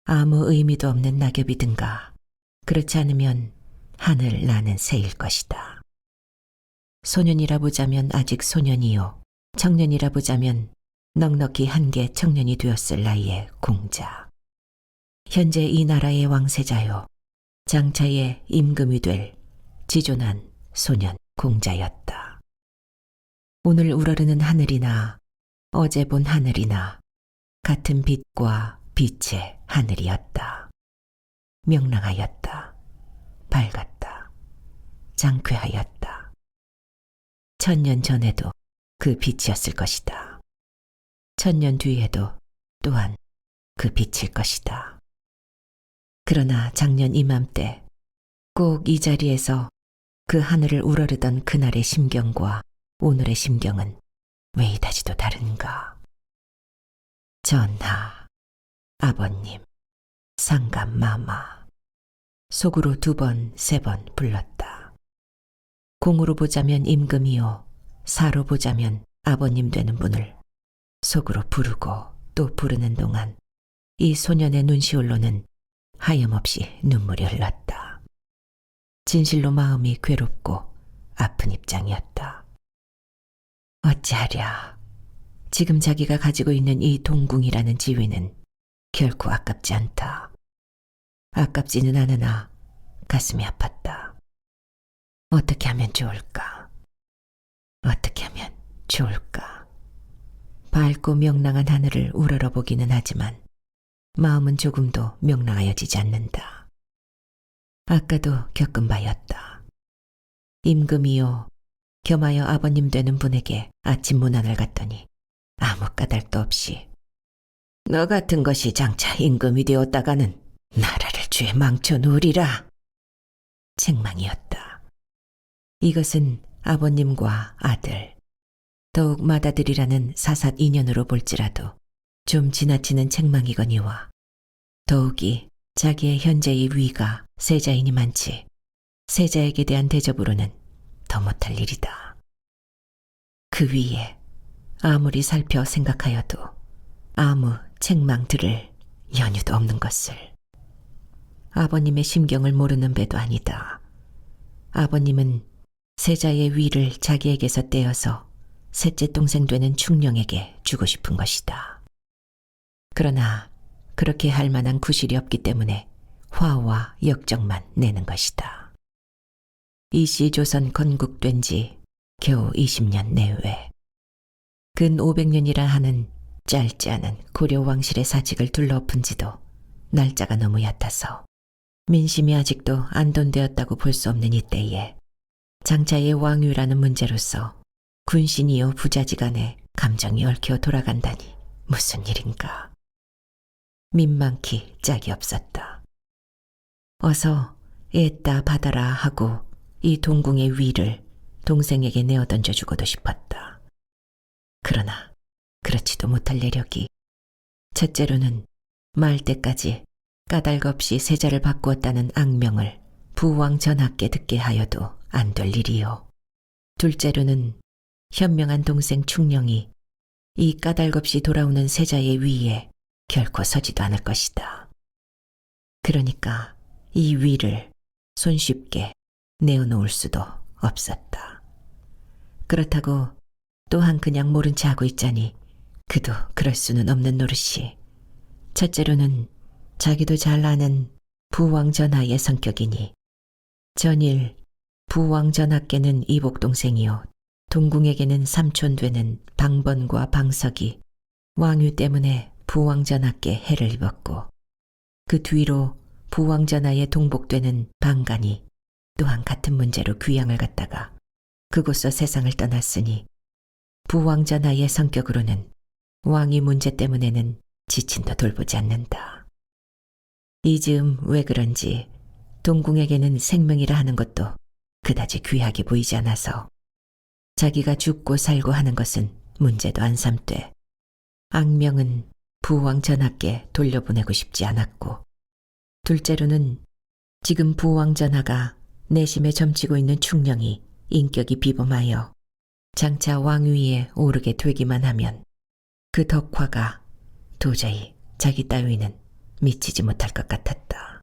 아무 의미도 없는 낙엽이든가 그렇지 않으면 하늘 나는 새일 것이다. 소년이라 보자면 아직 소년이요, 청년이라 보자면 넉넉히 한계 청년이 되었을 나이의 공자. 현재 이 나라의 왕세자요, 장차의 임금이 될 지존한 소년 공자였다. 오늘 우러르는 하늘이나 어제 본 하늘이나 같은 빛과 빛의 하늘이었다. 명랑하였다. 밝았다. 장쾌하였다. 1000년 전에도 그 빛이었을 것이다. 1000년 뒤에도 또한 그 빛일 것이다. 그러나 작년 이맘때 꼭 이 자리에서 그 하늘을 우러르던 그날의 심경과 오늘의 심경은 왜 이다지도 다른가. 전하, 아버님, 상감마마. 속으로 2번, 3번 불렀다. 공으로 보자면 임금이요, 사로 보자면 아버님 되는 분을 속으로 부르고 또 부르는 동안 이 소년의 눈시울로는 하염없이 눈물이 흘렀다. 진실로 마음이 괴롭고 아픈 입장이었다. 어찌하랴. 지금 자기가 가지고 있는 이 동궁이라는 지위는 결코 아깝지 않다. 아깝지는 않으나 가슴이 아팠다. 어떻게 하면 좋을까? 어떻게 하면 좋을까? 밝고 명랑한 하늘을 우러러보기는 하지만 마음은 조금도 명랑하여지지 않는다. 아까도 겪은 바였다. 임금이요, 겸하여 아버님 되는 분에게 아침 문안을 갔더니 아무 까닭도 없이 너 같은 것이 장차 임금이 되었다가는 나라를 죄 망쳐 놓으리라. 책망이었다. 이것은 아버님과 아들, 더욱 맏아들이라는 사삿 인연으로 볼지라도 좀 지나치는 책망이거니와 더욱이 자기의 현재의 위가 세자이니만치 세자에게 대한 대접으로는 더 못할 일이다. 그 위에 아무리 살펴 생각하여도 아무 책망 들을 연유도 없는 것을. 아버님의 심경을 모르는 배도 아니다. 아버님은 세자의 위를 자기에게서 떼어서 셋째 동생 되는 충령에게 주고 싶은 것이다. 그러나 그렇게 할 만한 구실이 없기 때문에 화와 역정만 내는 것이다. 이씨 조선 건국된 지 겨우 20년 내외. 근 500년이라 하는 짧지 않은 고려 왕실의 사직을 둘러엎은 지도 날짜가 너무 얕아서 민심이 아직도 안돈되었다고 볼 수 없는 이때에 장차의 왕위라는 문제로서 군신이요 부자지간에 감정이 얽혀 돌아간다니 무슨 일인가. 민망히 짝이 없었다. 어서 애따 받아라 하고 이 동궁의 위를 동생에게 내어 던져주고도 싶었다. 그러나 그렇지도 못할 내력이 첫째로는 말 때까지 까닭 없이 세자를 바꾸었다는 악명을 부왕 전하께 듣게 하여도 안 될 일이요. 둘째로는 현명한 동생 충령이 이 까닭 없이 돌아오는 세자의 위에 결코 서지도 않을 것이다. 그러니까 이 위를 손쉽게 내어놓을 수도 없었다. 그렇다고 또한 그냥 모른 체 하고 있자니 그도 그럴 수는 없는 노릇이. 첫째로는 자기도 잘 아는 부왕 전하의 성격이니 전일 부왕 전하께는 이복 동생이요 동궁에게는 삼촌 되는 방번과 방석이 왕위 때문에 부왕 전하께 해를 입었고 그 뒤로 부왕 전하의 동복되는 방간이 또한 같은 문제로 귀양을 갔다가 그곳서 세상을 떠났으니 부왕 전하의 성격으로는 왕위 문제 때문에는 지친도 돌보지 않는다. 이 즈음 왜 그런지 동궁에게는 생명이라 하는 것도 그다지 귀하게 보이지 않아서 자기가 죽고 살고 하는 것은 문제도 안 삼되 악명은 부왕 전하께 돌려보내고 싶지 않았고 둘째로는 지금 부왕 전하가 내심에 점치고 있는 충령이 인격이 비범하여 장차 왕위에 오르게 되기만 하면 그 덕화가 도저히 자기 따위는 미치지 못할 것 같았다.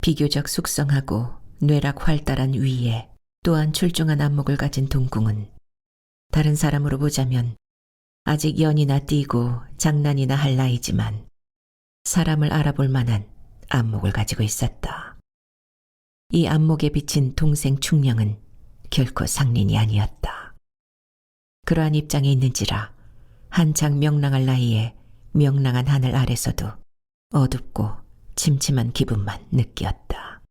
비교적 숙성하고 뇌락 활달한 위에 또한 출중한 안목을 가진 동궁은 다른 사람으로 보자면 아직 연이나 띄고 장난이나 할 나이지만 사람을 알아볼 만한 안목을 가지고 있었다. 이 안목에 비친 동생 충령은 결코 상린이 아니었다. 그러한 입장에 있는지라 한창 명랑할 나이에 명랑한 하늘 아래서도 어둡고 침침한 기분만 느끼었다.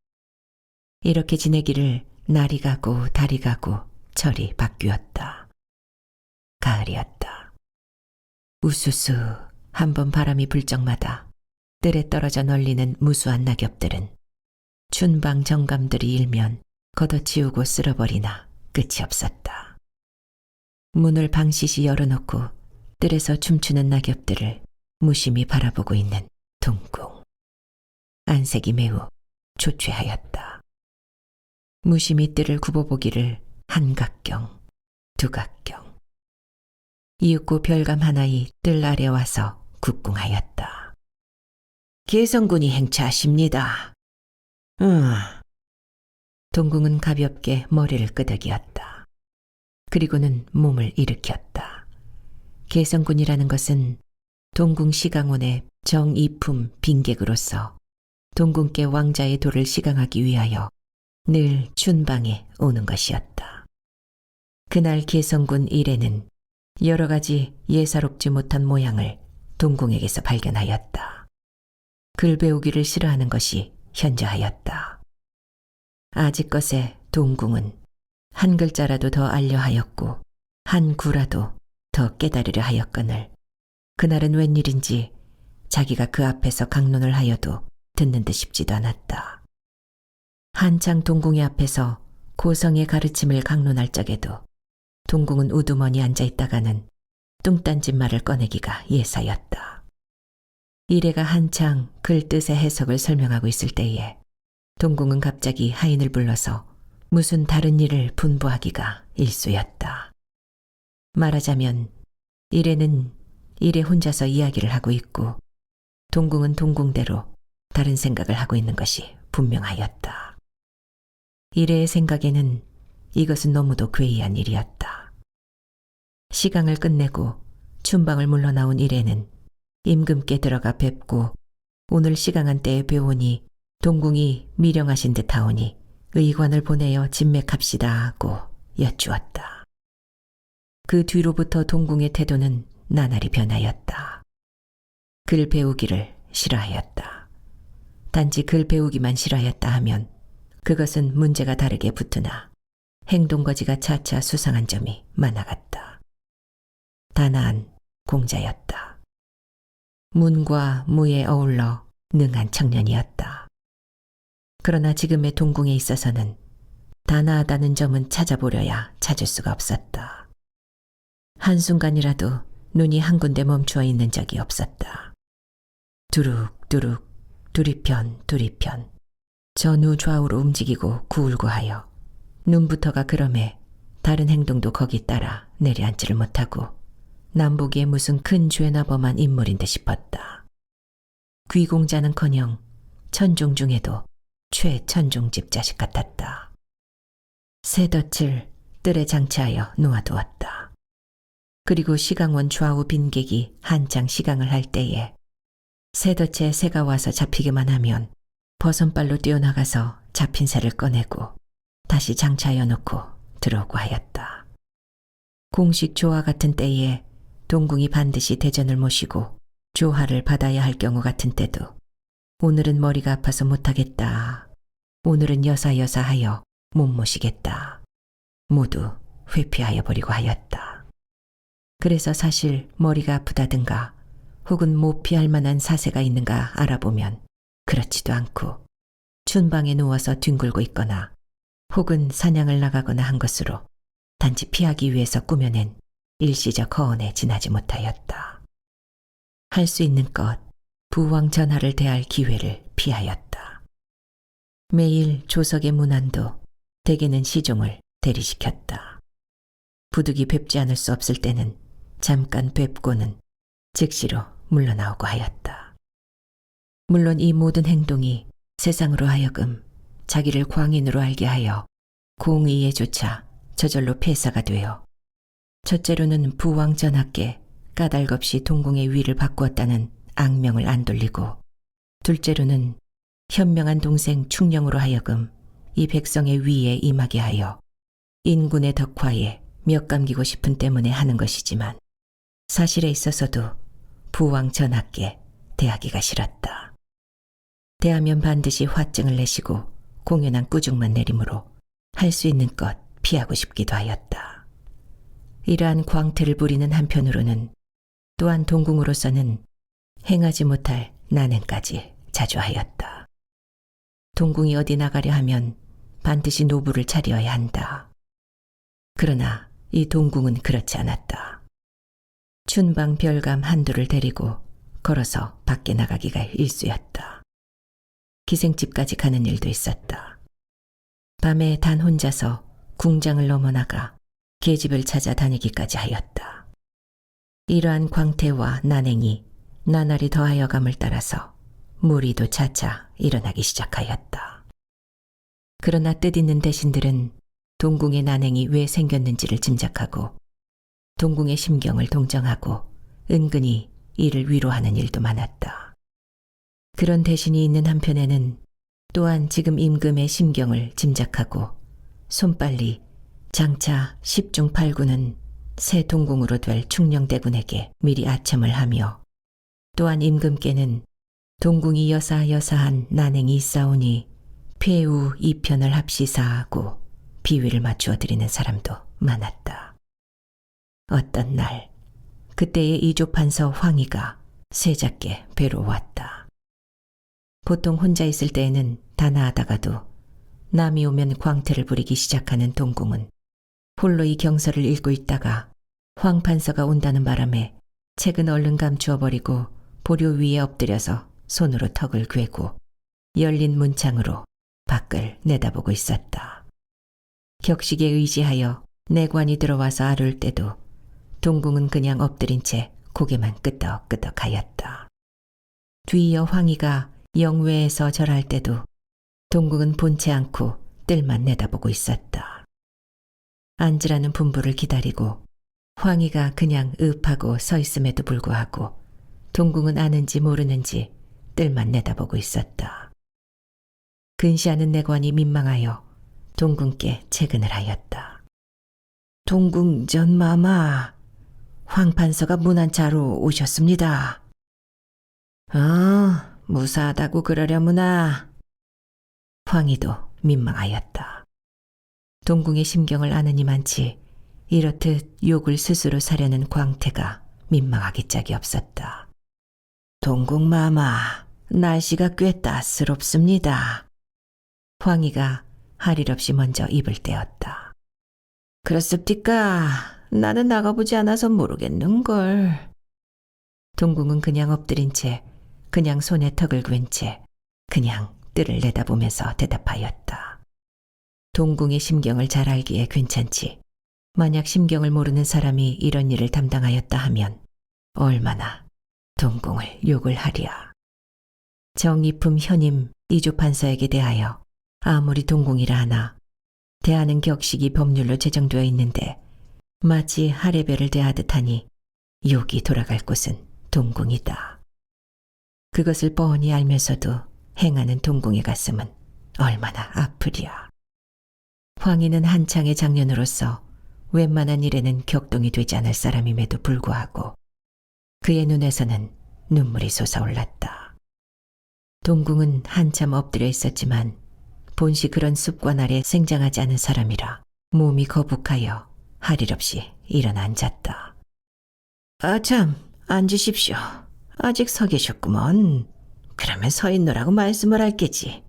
이렇게 지내기를 날이 가고 달이 가고 철이 바뀌었다. 가을이었다. 우수수 한번 바람이 불 적마다 뜰에 떨어져 널리는 무수한 낙엽들은 춘방 정감들이 일면 걷어치우고 쓸어버리나 끝이 없었다. 문을 방시시 열어놓고 뜰에서 춤추는 낙엽들을 무심히 바라보고 있는 동궁. 안색이 매우 초췌하였다. 무심히 뜰을 굽어보기를 한각경, 두각경. 이윽고 별감 하나이 뜰 아래 와서 국궁하였다. 계성군이 행차하십니다. 동궁은 가볍게 머리를 끄덕이었다. 그리고는 몸을 일으켰다. 계성군이라는 것은 동궁 시강원의 정이품 빈객으로서 동궁께 왕자의 도를 시강하기 위하여 늘 춘방에 오는 것이었다. 그날 계성군 일에는 여러 가지 예사롭지 못한 모양을 동궁에게서 발견하였다. 글 배우기를 싫어하는 것이 현저하였다. 아직것에 동궁은 한 글자라도 더 알려 하였고 한 구라도 더 깨달으려 하였거늘 그날은 웬일인지 자기가 그 앞에서 강론을 하여도 듣는 듯 싶지도 않았다. 한창 동궁의 앞에서 고성의 가르침을 강론할 적에도 동궁은 우두머니 앉아있다가는 뚱딴짓 말을 꺼내기가 예사였다. 이래가 한창 글 뜻의 해석을 설명하고 있을 때에 동궁은 갑자기 하인을 불러서 무슨 다른 일을 분부하기가 일쑤였다. 말하자면 이래는 이래 혼자서 이야기를 하고 있고 동궁은 동궁대로 다른 생각을 하고 있는 것이 분명하였다. 이래의 생각에는 이것은 너무도 괴이한 일이었다. 시강을 끝내고 춘방을 물러나온 이래는 임금께 들어가 뵙고 오늘 시강한 때에 배우니 동궁이 미령하신 듯하오니 의관을 보내어 진맥합시다 하고 여쭈었다. 그 뒤로부터 동궁의 태도는 나날이 변하였다. 글 배우기를 싫어하였다. 단지 글 배우기만 싫어하였다 하면 그것은 문제가 다르게 붙으나 행동거지가 차차 수상한 점이 많아갔다. 단아한 공자였다. 문과 무에 어울러 능한 청년이었다. 그러나 지금의 동궁에 있어서는 단아하다는 점은 찾아보려야 찾을 수가 없었다. 한순간이라도 눈이 한 군데 멈추어 있는 적이 없었다. 두룩두룩 두리편 두리편 전후 좌우로 움직이고 구울고하여 눈부터가 그럼에 다른 행동도 거기 따라 내려앉지를 못하고 남보기에 무슨 큰 죄나 범한 인물인 듯 싶었다. 귀공자는커녕 천종 중에도 최천종집 자식 같았다. 새덫을 뜰에 장치하여 놓아두었다. 그리고 시강원 좌우 빈객이 한창 시강을 할 때에 새덫에 새가 와서 잡히기만 하면 버선발로 뛰어나가서 잡힌 새를 꺼내고 다시 장치하여 놓고 들어오고 하였다. 공식 조화 같은 때에 동궁이 반드시 대전을 모시고 조화를 받아야 할 경우 같은 때도 오늘은 머리가 아파서 못하겠다. 오늘은 여사여사하여 못 모시겠다. 모두 회피하여 버리고 하였다. 그래서 사실 머리가 아프다든가 혹은 못 피할 만한 사세가 있는가 알아보면 그렇지도 않고 춘방에 누워서 뒹굴고 있거나 혹은 사냥을 나가거나 한 것으로 단지 피하기 위해서 꾸며낸 일시적 허언에 지나지 못하였다. 할 수 있는 것 부왕 전하를 대할 기회를 피하였다. 매일 조석의 문안도 대개는 시종을 대리시켰다. 부득이 뵙지 않을 수 없을 때는 잠깐 뵙고는 즉시로 물러나오고 하였다. 물론 이 모든 행동이 세상으로 하여금 자기를 광인으로 알게 하여 공의에조차 저절로 폐사가 되어 첫째로는 부왕 전하께 까닭없이 동궁의 위를 바꾸었다는 악명을 안 돌리고, 둘째로는 현명한 동생 충령으로 하여금 이 백성의 위에 임하게 하여 인군의 덕화에 몇 감기고 싶은 때문에 하는 것이지만, 사실에 있어서도 부왕 전하께 대하기가 싫었다. 대하면 반드시 화증을 내시고 공연한 꾸중만 내림으로 할 수 있는 것 피하고 싶기도 하였다. 이러한 광태를 부리는 한편으로는 또한 동궁으로서는 행하지 못할 난행까지 자주 하였다. 동궁이 어디 나가려 하면 반드시 노부를 차려야 한다. 그러나 이 동궁은 그렇지 않았다. 춘방 별감 한두를 데리고 걸어서 밖에 나가기가 일쑤였다. 기생집까지 가는 일도 있었다. 밤에 단 혼자서 궁장을 넘어나가 계집을 찾아 다니기까지 하였다. 이러한 광태와 난행이 나날이 더하여감을 따라서 무리도 차차 일어나기 시작하였다. 그러나 뜻있는 대신들은 동궁의 난행이 왜 생겼는지를 짐작하고 동궁의 심경을 동정하고 은근히 이를 위로하는 일도 많았다. 그런 대신이 있는 한편에는 또한 지금 임금의 심경을 짐작하고 손빨리 장차 10중 8구는 새 동궁으로 될 충녕대군에게 미리 아첨을 하며, 또한 임금께는 동궁이 여사여사한 난행이 있사오니 폐우 이편을 합시사하고 비위를 맞추어 드리는 사람도 많았다. 어떤 날 그때의 이조판서 황희가 세자께 뵈러 왔다. 보통 혼자 있을 때에는 다나하다가도 남이 오면 광태를 부리기 시작하는 동궁은 홀로 이 경서를 읽고 있다가 황 판서가 온다는 바람에 책은 얼른 감추어버리고 보료 위에 엎드려서 손으로 턱을 괴고 열린 문창으로 밖을 내다보고 있었다. 격식에 의지하여 내관이 들어와서 아를 때도 동궁은 그냥 엎드린 채 고개만 끄덕끄덕하였다. 뒤이어 황희가 영외에서 절할 때도 동궁은 본체 않고 뜰만 내다보고 있었다. 앉으라는 분부를 기다리고 황희가 그냥 읍하고 서 있음에도 불구하고 동궁은 아는지 모르는지 뜰만 내다보고 있었다. 근시하는 내관이 민망하여 동궁께 채근을 하였다. 동궁 전마마, 황 판서가 문안차로 오셨습니다. 무사하다고 그러려무나. 황희도 민망하였다. 동궁의 심경을 아느니만치 이렇듯 욕을 스스로 사려는 광태가 민망하기 짝이 없었다. 동궁마마, 날씨가 꽤 따스럽습니다. 황희가 할 일 없이 먼저 입을 떼었다. 그렇습니까? 나는 나가보지 않아서 모르겠는걸. 동궁은 그냥 엎드린 채 그냥 손에 턱을 괸 채 그냥 뜰을 내다보면서 대답하였다. 동궁의 심경을 잘 알기에 괜찮지. 만약 심경을 모르는 사람이 이런 일을 담당하였다 하면 얼마나 동궁을 욕을 하랴. 정의품 현임 이조판서에게 대하여 아무리 동궁이라 하나 대하는 격식이 법률로 제정되어 있는데 마치 하레배를 대하듯 하니 욕이 돌아갈 곳은 동궁이다. 그것을 뻔히 알면서도 행하는 동궁의 가슴은 얼마나 아프랴. 황희는 한창의 장년으로서 웬만한 일에는 격동이 되지 않을 사람임에도 불구하고 그의 눈에서는 눈물이 솟아올랐다. 동궁은 한참 엎드려 있었지만 본시 그런 습관 아래 생장하지 않은 사람이라 몸이 거북하여 할 일 없이 일어나 앉았다. 참, 앉으십시오. 아직 서 계셨구먼. 그러면 서 있노라고 말씀을 할게지.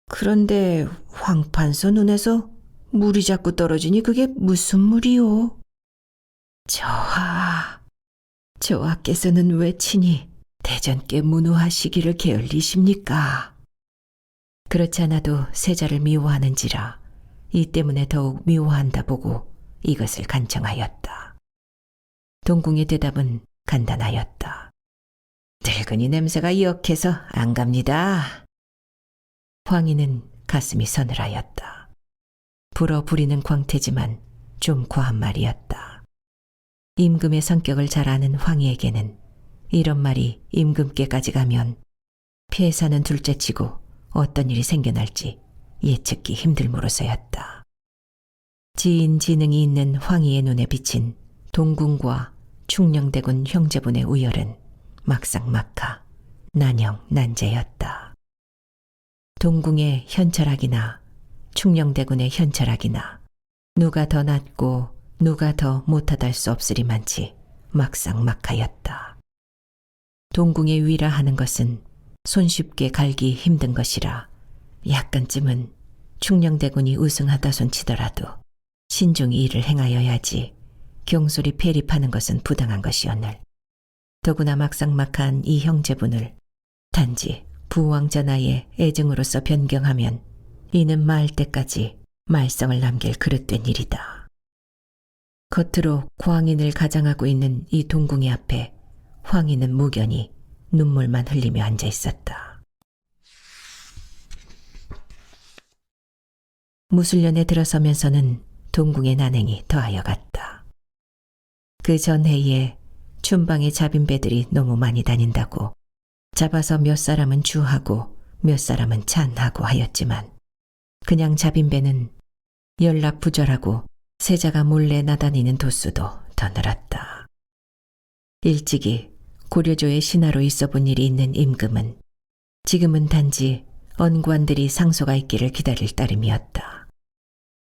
그런데 황판서 눈에서 물이 자꾸 떨어지니 그게 무슨 물이오? 저하께서는 왜 친히 대전께 문호하시기를 게을리십니까? 그렇지 않아도 세자를 미워하는지라 이 때문에 더욱 미워한다 보고 이것을 간청하였다. 동궁의 대답은 간단하였다. 늙은이 냄새가 역해서 안 갑니다. 황희는 가슴이 서늘하였다. 불어 부리는 광태지만 좀 과한 말이었다. 임금의 성격을 잘 아는 황희에게는 이런 말이 임금께까지 가면 폐사는 둘째치고 어떤 일이 생겨날지 예측기 힘들므로서였다. 지인 지능이 있는 황희의 눈에 비친 동궁과 충녕대군 형제분의 우열은 막상막하 난영난제였다. 동궁의 현철학이나 충녕대군의 현철학이나 누가 더 낫고 누가 더 못하다 할 수 없으리만치 막상막하였다. 동궁의 위라 하는 것은 손쉽게 갈기 힘든 것이라 약간쯤은 충녕대군이 우승하다 손치더라도 신중히 일을 행하여야지 경솔히 폐립하는 것은 부당한 것이오늘 더구나 막상막한 이 형제분을 단지 부왕전하의 애증으로서 변경하면 이는 마을 때까지 말썽을 남길 그릇된 일이다. 겉으로 광인을 가장하고 있는 이 동궁의 앞에 황희는 무견히 눈물만 흘리며 앉아 있었다. 무술년에 들어서면서는 동궁의 난행이 더하여 갔다. 그 전 해에 춘방에 잡인배들이 너무 많이 다닌다고 잡아서 몇 사람은 주하고 몇 사람은 찬하고 하였지만 그냥 잡인배는 연락부절하고 세자가 몰래 나다니는 도수도 더 늘었다. 일찍이 고려조의 신하로 있어 본 일이 있는 임금은 지금은 단지 언관들이 상소가 있기를 기다릴 따름이었다.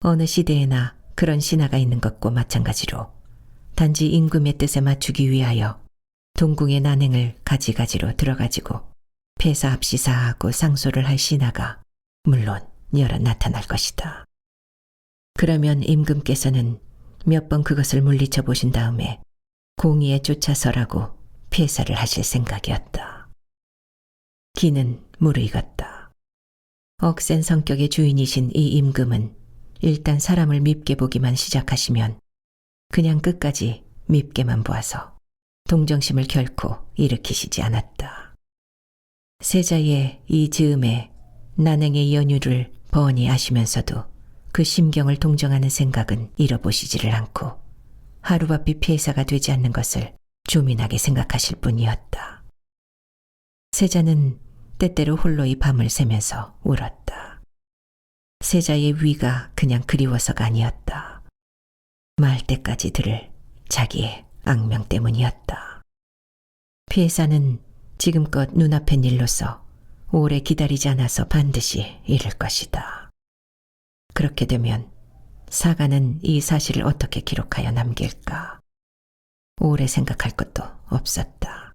어느 시대에나 그런 신하가 있는 것과 마찬가지로 단지 임금의 뜻에 맞추기 위하여 동궁의 난행을 가지가지로 들어가지고 폐사합시사하고 상소를 할 신하가 물론 여러 나타날 것이다. 그러면 임금께서는 몇 번 그것을 물리쳐 보신 다음에 공의에 쫓아서라고 폐사를 하실 생각이었다. 기는 무르익었다. 억센 성격의 주인이신 이 임금은 일단 사람을 밉게 보기만 시작하시면 그냥 끝까지 밉게만 보아서 동정심을 결코 일으키시지 않았다. 세자의 이 즈음에 난행의 연유를 뻔히 아시면서도 그 심경을 동정하는 생각은 잃어보시지를 않고 하루바삐 폐사가 되지 않는 것을 조민하게 생각하실 뿐이었다. 세자는 때때로 홀로 이 밤을 새면서 울었다. 세자의 위가 그냥 그리워서가 아니었다. 말 때까지 들을 자기의 악명 때문이었다. 폐사는 지금껏 눈앞의 일로서 오래 기다리지 않아서 반드시 이를 것이다. 그렇게 되면 사가는 이 사실을 어떻게 기록하여 남길까? 오래 생각할 것도 없었다.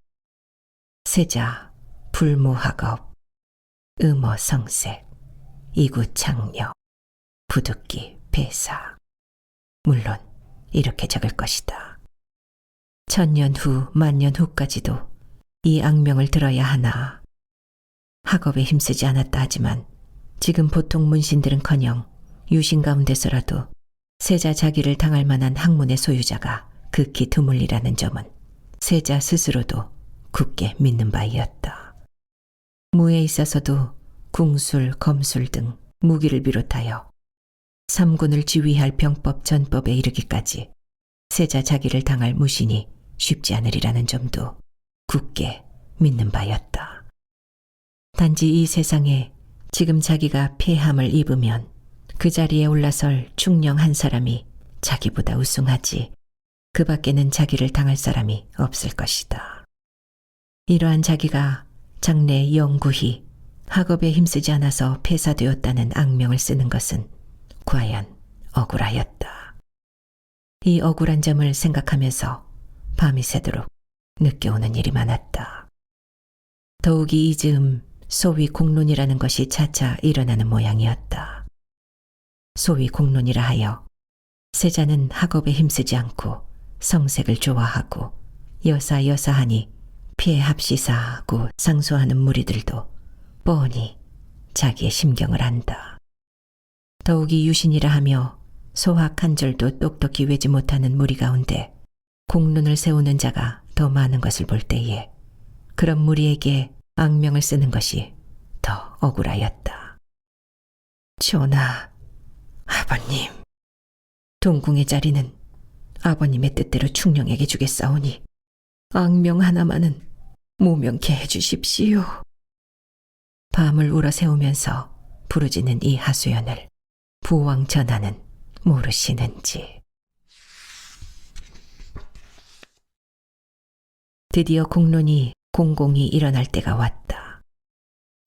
세자, 불무학업, 음어성색, 이구창녀, 부득기, 폐사. 물론 이렇게 적을 것이다. 1000년 후, 만년 후까지도 이 악명을 들어야 하나. 학업에 힘쓰지 않았다 하지만 지금 보통 문신들은커녕 유신 가운데서라도 세자 자기를 당할 만한 학문의 소유자가 극히 드물리라는 점은 세자 스스로도 굳게 믿는 바이었다. 무에 있어서도 궁술, 검술 등 무기를 비롯하여 삼군을 지휘할 병법, 전법에 이르기까지 세자 자기를 당할 무신이 쉽지 않으리라는 점도 굳게 믿는 바였다. 단지 이 세상에 지금 자기가 폐함을 입으면 그 자리에 올라설 충령 한 사람이 자기보다 우승하지 그 밖에는 자기를 당할 사람이 없을 것이다. 이러한 자기가 장래 영구히 학업에 힘쓰지 않아서 폐사되었다는 악명을 쓰는 것은 과연 억울하였다. 이 억울한 점을 생각하면서 밤이 새도록 느껴오는 일이 많았다. 더욱이 이 즈음 소위 공론이라는 것이 차차 일어나는 모양이었다. 소위 공론이라 하여 세자는 학업에 힘쓰지 않고 성색을 좋아하고 여사하니 피해합시사하고 상소하는 무리들도 뻔히 자기의 심경을 안다. 더욱이 유신이라 하며 소학 한 줄도 똑똑히 외지 못하는 무리 가운데 공론을 세우는 자가 더 많은 것을 볼 때에 그런 무리에게 악명을 쓰는 것이 더 억울하였다. 전하, 아버님, 동궁의 자리는 아버님의 뜻대로 충령에게 주겠사오니 악명 하나만은 무명케 해주십시오. 밤을 우러세우면서 부르짖는 이 하소연을 부왕 전하는 모르시는지. 드디어 공론이 공공히 일어날 때가 왔다.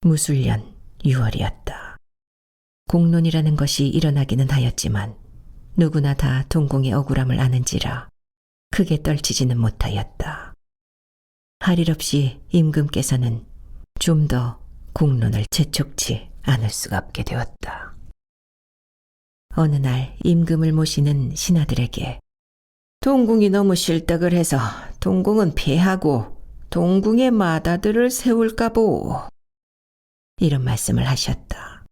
무술년 6월이었다. 공론이라는 것이 일어나기는 하였지만 누구나 다 동궁의 억울함을 아는지라 크게 떨치지는 못하였다. 할 일 없이 임금께서는 좀 더 공론을 재촉치 않을 수가 없게 되었다. 어느 날 임금을 모시는 신하들에게 동궁이 너무 실덕을 해서 동궁은 폐하고 동궁의 맏아들을 세울까보 이런 말씀을 하셨다.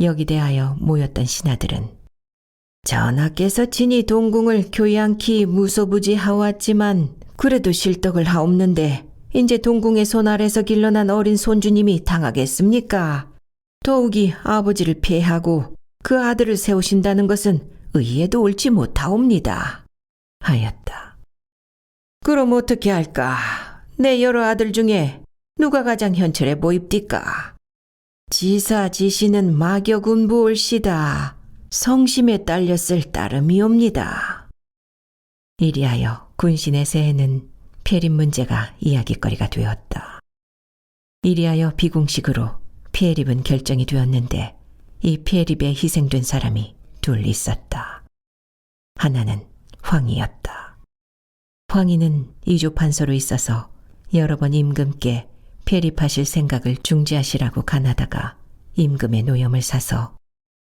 여기 대하여 모였던 신하들은 전하께서 친히 동궁을 교양키 무소부지하왔지만 그래도 실덕을 하옵는데 이제 동궁의 손 아래서 길러난 어린 손주님이 당하겠습니까? 더욱이 아버지를 폐하고 그 아들을 세우신다는 것은 의에도 옳지 못하옵니다. 하였다. 그럼 어떻게 할까? 내 여러 아들 중에 누가 가장 현철해 보입디까? 지사지시는 마격운부올시다. 성심에 딸렸을 따름이옵니다. 이리하여 군신의 세에는 폐립 문제가 이야깃거리가 되었다. 이리하여 비공식으로 폐립은 결정이 되었는데 이 폐립에 희생된 사람이 둘 있었다. 하나는 황희였다. 황희는 이조판서로 있어서 여러 번 임금께 폐립하실 생각을 중지하시라고 간하다가 임금의 노염을 사서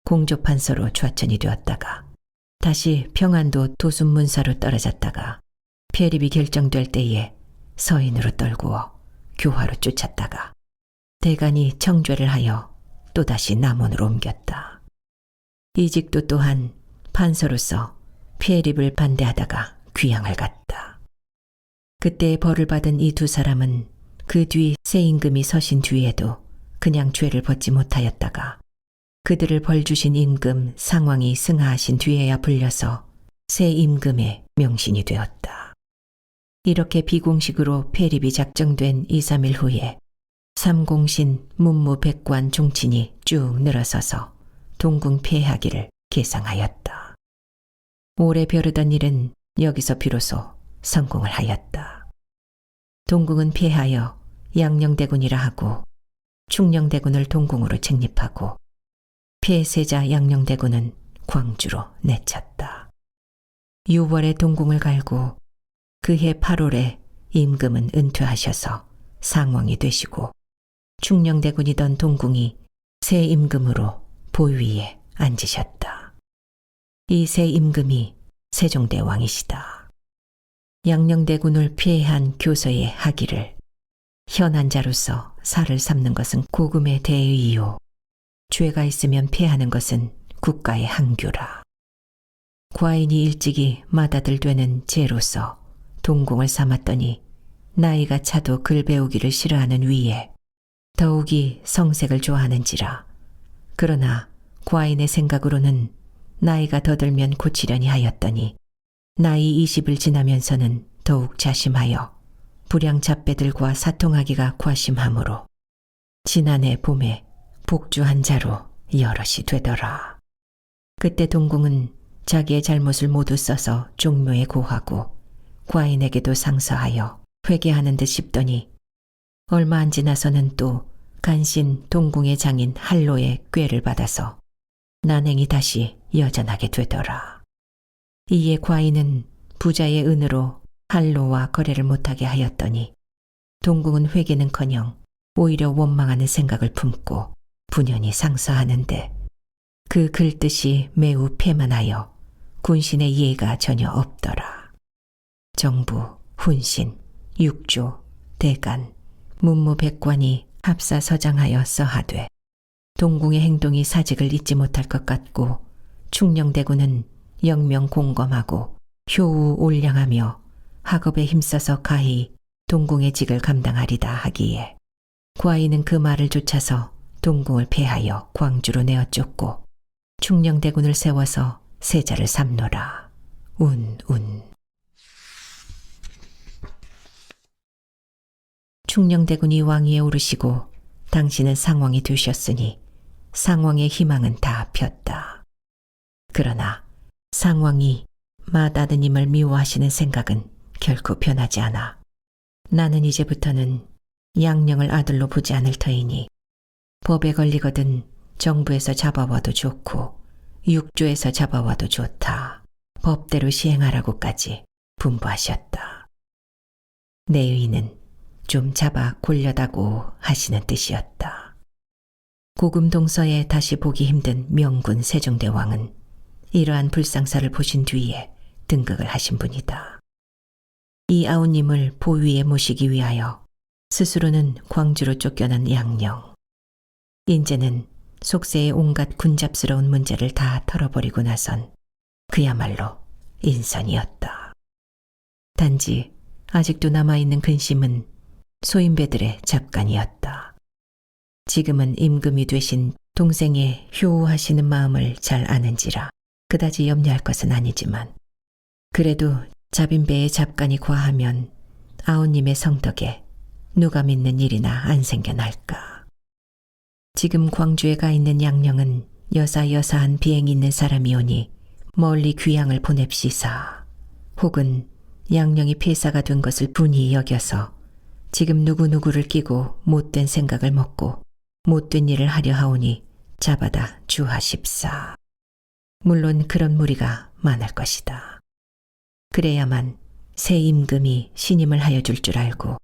공조판서로 좌천이 되었다가 다시 평안도 도순문사로 떨어졌다가 폐립이 결정될 때에 서인으로 떨구어 교화로 쫓았다가 대간이 청죄를 하여 또다시 남원으로 옮겼다. 이직도 또한 판서로서 폐립을 반대하다가 귀양을 갔다. 그때 벌을 받은 이 두 사람은 그 뒤 새 임금이 서신 뒤에도 그냥 죄를 벗지 못하였다가 그들을 벌 주신 임금 상왕이 승하하신 뒤에야 불려서 새 임금의 명신이 되었다. 이렇게 비공식으로 폐립이 작정된 2, 3일 후에 삼공신 문무백관 종친이 쭉 늘어서서 동궁 폐하기를 계상하였다. 오래 벼르던 일은 여기서 비로소 성공을 하였다. 동궁은 폐하여 양녕대군이라 하고 충녕대군을 동궁으로 책립하고 폐세자 양녕대군은 광주로 내쳤다. 6월에 동궁을 갈고 그해 8월에 임금은 은퇴하셔서 상왕이 되시고 충녕대군이던 동궁이 새 임금으로 보위에 앉으셨다. 이 새 임금이 세종대왕이시다. 양녕대군을 폐해한 교서의 하기를 현한 자로서 살을 삼는 것은 고금의 대의요. 죄가 있으면 폐하는 것은 국가의 항규라. 과인이 일찍이 맏아들 되는 죄로서 동궁을 삼았더니 나이가 차도 글 배우기를 싫어하는 위에 더욱이 성색을 좋아하는지라. 그러나 과인의 생각으로는 나이가 더 들면 고치려니 하였더니 나이 20을 지나면서는 더욱 자심하여 불량 잡배들과 사통하기가 과심하므로 지난해 봄에 복주한 자로 여럿이 되더라. 그때 동궁은 자기의 잘못을 모두 써서 종묘에 고하고 과인에게도 상서하여 회개하는 듯 싶더니 얼마 안 지나서는 또 간신 동궁의 장인 할로의 꾀를 받아서 난행이 다시 여전하게 되더라. 이에 과인은 부자의 은으로 할로와 거래를 못하게 하였더니 동궁은 회개는커녕 오히려 원망하는 생각을 품고 분연히 상서하는데 그 글뜻이 매우 패만하여 군신의 예가 전혀 없더라. 정부, 훈신, 육조, 대간, 문무백관이 합사서장하여 써하되 동궁의 행동이 사직을 잊지 못할 것 같고 충녕대군은 영명 공검하고 효우 올량하며 학업에 힘써서 가히 동궁의 직을 감당하리다 하기에 과인은 그 말을 쫓아서 동궁을 폐하여 광주로 내어 쫓고 충녕대군을 세워서 세자를 삼노라. 운운. 충녕대군이 왕위에 오르시고 당신은 상왕이 되셨으니 상왕의 희망은 다 폈다. 그러나 상왕이 맏아드님을 미워하시는 생각은 결코 변하지 않아. 나는 이제부터는 양령을 아들로 보지 않을 터이니 법에 걸리거든 정부에서 잡아와도 좋고 육조에서 잡아와도 좋다. 법대로 시행하라고까지 분부하셨다. 내 의는 좀 잡아 골려다고 하시는 뜻이었다. 고금 동서에 다시 보기 힘든 명군 세종대왕은 이러한 불상사를 보신 뒤에 등극을 하신 분이다. 이 아우님을 보위에 모시기 위하여 스스로는 광주로 쫓겨난 양령. 인제는 속세의 온갖 군잡스러운 문제를 다 털어버리고 나선 그야말로 인선이었다. 단지 아직도 남아있는 근심은 소인배들의 잡간이었다. 지금은 임금이 되신 동생의 효우하시는 마음을 잘 아는지라 그다지 염려할 것은 아니지만 그래도 잡인배의 잡간이 과하면 아우님의 성덕에 누가 믿는 일이나 안 생겨날까. 지금 광주에 가 있는 양령은 여사여사한 비행이 있는 사람이오니 멀리 귀양을 보냅시사. 혹은 양령이 폐사가 된 것을 분히 여겨서 지금 누구누구를 끼고 못된 생각을 먹고 못된 일을 하려 하오니 잡아다 주하십사. 물론 그런 무리가 많을 것이다. 그래야만 새 임금이 신임을 하여 줄 줄 알고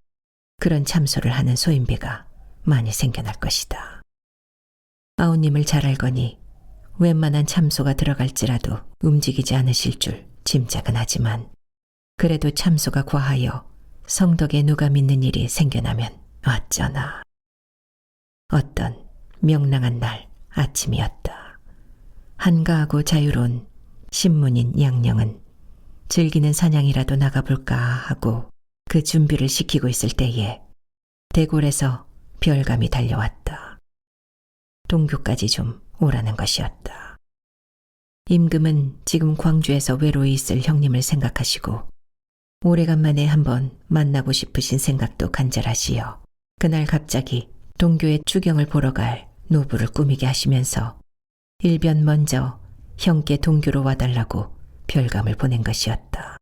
그런 참소를 하는 소인배가 많이 생겨날 것이다. 아우님을 잘 알거니 웬만한 참소가 들어갈지라도 움직이지 않으실 줄 짐작은 하지만 그래도 참소가 과하여 성덕에 누가 믿는 일이 생겨나면 어쩌나. 어떤 명랑한 날 아침이었다. 한가하고 자유로운 신문인 양령은 즐기는 사냥이라도 나가볼까 하고 그 준비를 시키고 있을 때에 대궐에서 별감이 달려왔다. 동교까지 좀 오라는 것이었다. 임금은 지금 광주에서 외로이 있을 형님을 생각하시고 오래간만에 한번 만나고 싶으신 생각도 간절하시어 그날 갑자기 동교의 추경을 보러 갈 노부를 꾸미게 하시면서 일변 먼저 형께 동교로 와달라고 별감을 보낸 것이었다.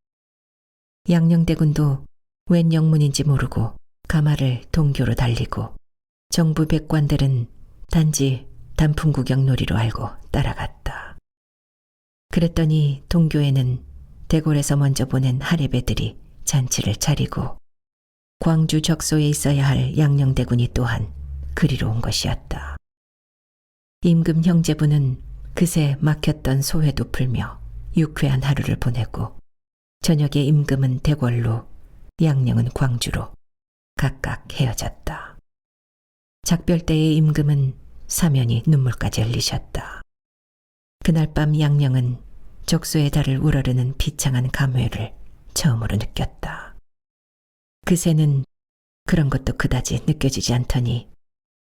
양령대군도 웬 영문인지 모르고 가마를 동교로 달리고 정부 백관들은 단지 단풍구경 놀이로 알고 따라갔다. 그랬더니 동교에는 대궐에서 먼저 보낸 하레배들이 잔치를 차리고 광주 적소에 있어야 할 양령대군이 또한 그리로 온 것이었다. 임금 형제부는 그새 막혔던 소회도 풀며 유쾌한 하루를 보내고 저녁에 임금은 대궐로 양령은 광주로 각각 헤어졌다. 작별 때의 임금은 사면이 눈물까지 흘리셨다. 그날 밤 양령은 적소의 달을 우러르는 비창한 감회를 처음으로 느꼈다. 그새는 그런 것도 그다지 느껴지지 않더니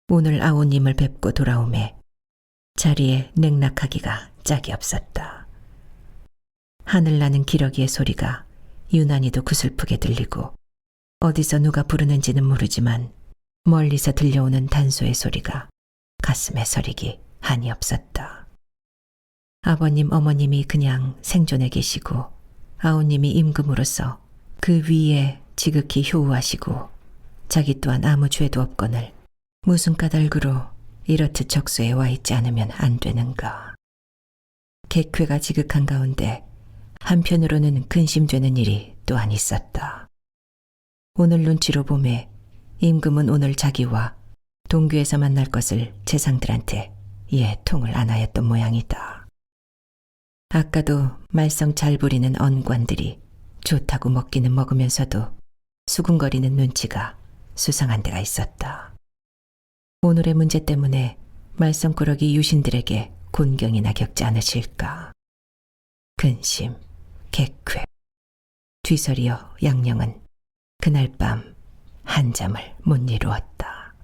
오늘 아우님을 뵙고 돌아오매 자리에 냉락하기가 짝이 없었다. 하늘나는 기러기의 소리가 유난히도 구슬프게 들리고 어디서 누가 부르는지는 모르지만 멀리서 들려오는 단소의 소리가 가슴에 서리기 한이 없었다. 아버님 어머님이 그냥 생존해 계시고 아우님이 임금으로서 그 위에 지극히 효우하시고 자기 또한 아무 죄도 없거늘 무슨 까닭으로 이렇듯 적소에 와 있지 않으면 안 되는가. 객회가 지극한 가운데 한편으로는 근심되는 일이 또한 있었다. 오늘 눈치로 보매 임금은 오늘 자기와 동교에서 만날 것을 재상들한테 통을 안 하였던 모양이다. 아까도 말썽 잘 부리는 언관들이 좋다고 먹기는 먹으면서도 수군거리는 눈치가 수상한 데가 있었다. 오늘의 문제 때문에 말썽꾸러기 유신들에게 곤경이나 겪지 않으실까. 근심, 객회, 뒤설이어 양령은 그날 밤 한잠을 못 이루었다.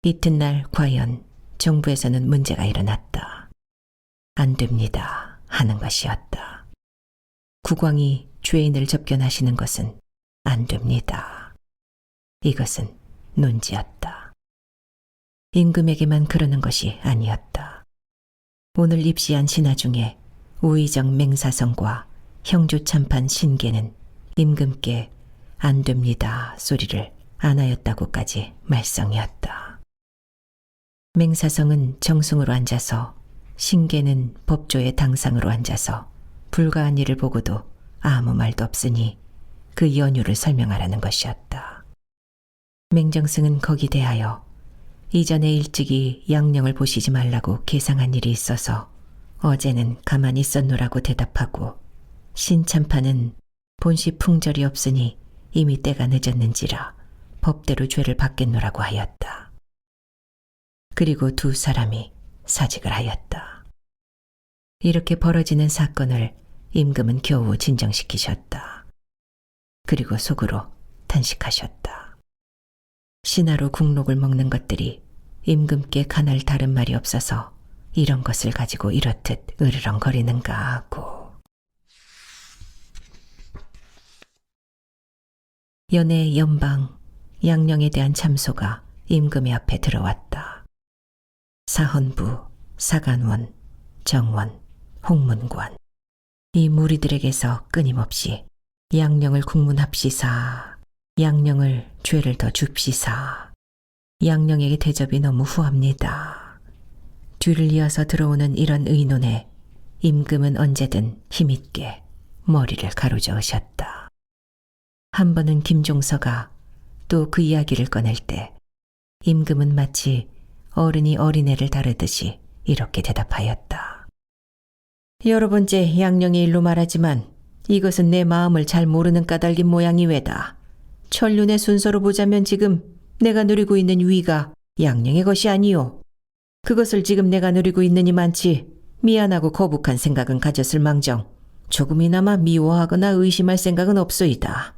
이튿날 과연 정부에서는 문제가 일어났다. 안 됩니다 하는 것이었다. 국왕이 죄인을 접견하시는 것은 안 됩니다. 이것은 논지였다. 임금에게만 그러는 것이 아니었다. 오늘 입시한 신하 중에 우의정 맹사성과 형조참판 신계는 임금께 안 됩니다 소리를 안 하였다고까지 말썽이었다. 맹사성은 정승으로 앉아서 신계는 법조의 당상으로 앉아서 불가한 일을 보고도 아무 말도 없으니 그 연유를 설명하라는 것이었다. 맹정승은 거기 대하여 이전에 일찍이 양령을 보시지 말라고 계상한 일이 있어서 어제는 가만히 있었노라고 대답하고, 신참판은 본시 풍절이 없으니 이미 때가 늦었는지라 법대로 죄를 받겠노라고 하였다. 그리고 두 사람이 사직을 하였다. 이렇게 벌어지는 사건을 임금은 겨우 진정시키셨다. 그리고 속으로 탄식하셨다. 신하로 국록을 먹는 것들이 임금께 간할 다른 말이 없어서 이런 것을 가지고 이렇듯 으르렁거리는가 하고. 연애 연방 양령에 대한 참소가 임금의 앞에 들어왔다. 사헌부, 사간원, 정원, 홍문관 이 무리들에게서 끊임없이 양령을 국문합시사, 양령을 죄를 더 줍시사, 양령에게 대접이 너무 후합니다. 뒤를 이어서 들어오는 이런 의논에 임금은 언제든 힘있게 머리를 가로저으셨다. 한 번은 김종서가 또 그 이야기를 꺼낼 때 임금은 마치 어른이 어린애를 다루듯이 이렇게 대답하였다. 여러 번째 양령의 일로 말하지만 이것은 내 마음을 잘 모르는 까닭인 모양이외다. 천륜의 순서로 보자면 지금 내가 누리고 있는 위가 양령의 것이 아니오. 그것을 지금 내가 누리고 있느니만치 미안하고 거북한 생각은 가졌을 망정 조금이나마 미워하거나 의심할 생각은 없소이다.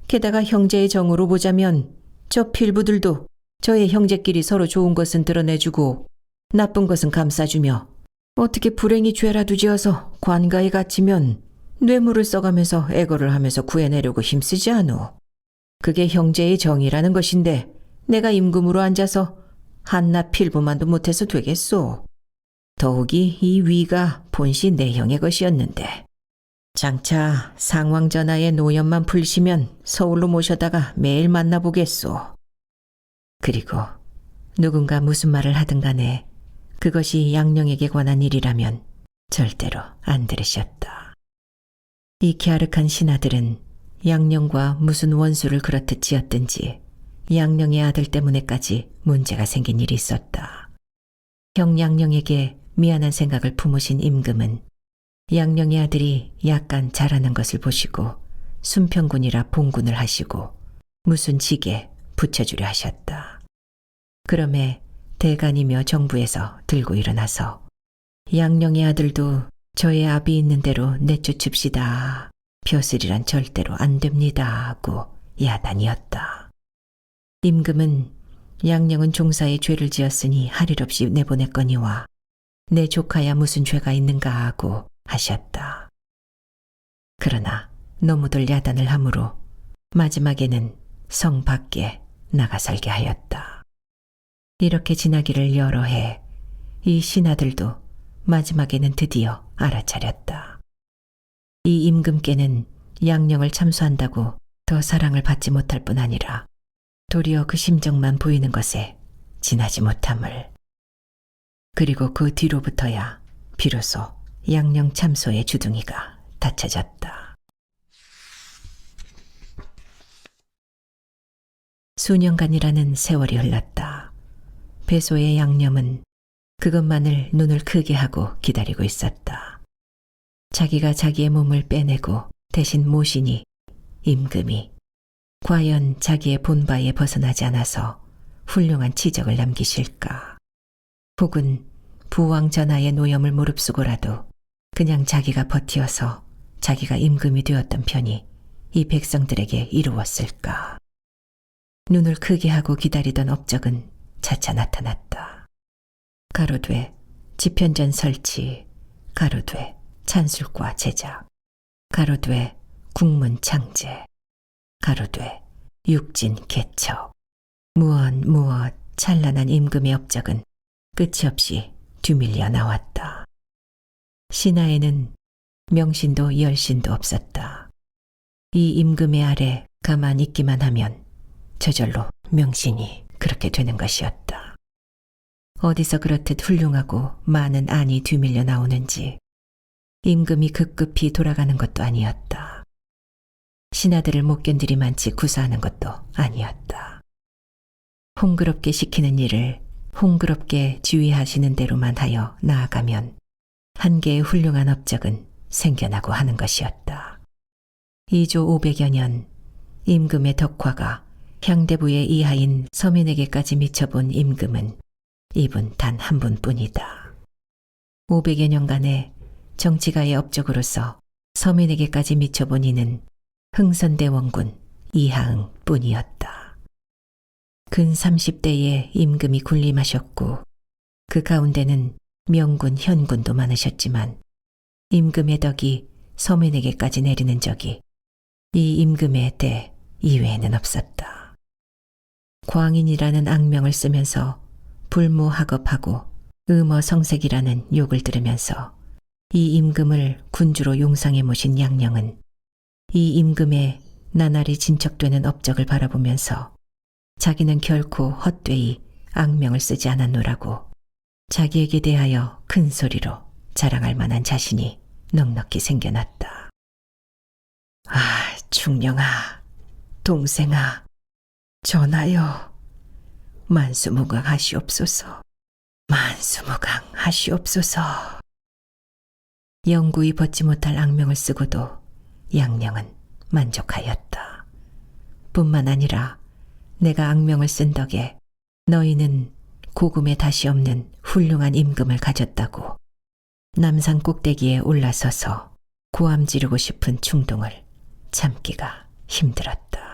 게다가 형제의 정으로 보자면 저 필부들도 저의 형제끼리 서로 좋은 것은 드러내주고 나쁜 것은 감싸주며 어떻게 불행히 죄라도 지어서 관가에 갇히면 뇌물을 써가면서 애거를 하면서 구해내려고 힘쓰지 않오. 그게 형제의 정이라는 것인데 내가 임금으로 앉아서 한낱 필부만도 못해서 되겠소. 더욱이 이 위가 본시 내 형의 것이었는데 장차 상왕전하의 노염만 풀시면 서울로 모셔다가 매일 만나보겠소. 그리고 누군가 무슨 말을 하든 간에 그것이 양령에게 관한 일이라면 절대로 안 들으셨다. 이 갸륵한 신하들은 양령과 무슨 원수를 그렇듯 지었든지 양령의 아들 때문에까지 문제가 생긴 일이 있었다. 형 양령에게 미안한 생각을 품으신 임금은 양령의 아들이 약간 잘하는 것을 보시고 순평군이라 봉군을 하시고 무슨 직에 붙여주려 하셨다. 그럼에 대간이며 정부에서 들고 일어나서 양령의 아들도 저의 압이 있는 대로 내쫓읍시다. 벼슬이란 절대로 안 됩니다 하고 야단이었다. 임금은 양령은 종사에 죄를 지었으니 할 일 없이 내보냈거니와 내 조카야 무슨 죄가 있는가 하고 하셨다. 그러나 너무들 야단을 하므로 마지막에는 성 밖에 나가설게 하였다. 이렇게 지나기를 여러 해 이 신하들도 마지막에는 드디어 알아차렸다. 이 임금께는 양령을 참수한다고 더 사랑을 받지 못할 뿐 아니라 도리어 그 심정만 보이는 것에 지나지 못함을. 그리고 그 뒤로부터야 비로소 양령 참소의 주둥이가 닫혀졌다. 수년간이라는 세월이 흘렀다. 배소의 양념은 그것만을 눈을 크게 하고 기다리고 있었다. 자기가 자기의 몸을 빼내고 대신 모시니 임금이 과연 자기의 본바에 벗어나지 않아서 훌륭한 치적을 남기실까? 혹은 부왕 전하의 노염을 무릅쓰고라도 그냥 자기가 버티어서 자기가 임금이 되었던 편이 이 백성들에게 이루었을까? 눈을 크게 하고 기다리던 업적은 차차 나타났다. 가로되 지편전 설치, 가로되 찬술과 제작, 가로되 국문 창제, 가로되 육진 개척, 무엇 찬란한 임금의 업적은 끝이 없이 뒤밀려 나왔다. 신하에는 명신도 열신도 없었다. 이 임금의 아래 가만 있기만 하면 저절로 명신이 그렇게 되는 것이었다. 어디서 그렇듯 훌륭하고 많은 안이 뒤밀려 나오는지 임금이 급급히 돌아가는 것도 아니었다. 신하들을 못 견디리 많지 구사하는 것도 아니었다. 홍그럽게 시키는 일을 홍그럽게 지휘하시는 대로만 하여 나아가면 한 개의 훌륭한 업적은 생겨나고 하는 것이었다. 2조 500여 년 임금의 덕화가 향대부의 이하인 서민에게까지 미쳐본 임금은 이분 단 한 분뿐이다. 500여 년간의 정치가의 업적으로서 서민에게까지 미쳐본 이는 흥선대 원군 이하응 뿐이었다. 근 30대에 임금이 군림하셨고 그 가운데는 명군, 현군도 많으셨지만 임금의 덕이 서민에게까지 내리는 적이 이 임금의 때 이외에는 없었다. 광인이라는 악명을 쓰면서 불무학업하고 음어성색이라는 욕을 들으면서 이 임금을 군주로 용상해 모신 양령은 이 임금의 나날이 진척되는 업적을 바라보면서 자기는 결코 헛되이 악명을 쓰지 않았노라고 자기에게 대하여 큰 소리로 자랑할 만한 자신이 넉넉히 생겨났다. 아, 충령아, 동생아, 전하여 만수무강하시옵소서. 만수무강하시옵소서. 영구히 벗지 못할 악명을 쓰고도 양령은 만족하였다. 뿐만 아니라 내가 악명을 쓴 덕에 너희는 고금에 다시 없는 훌륭한 임금을 가졌다고 남산 꼭대기에 올라서서 고함 지르고 싶은 충동을 참기가 힘들었다.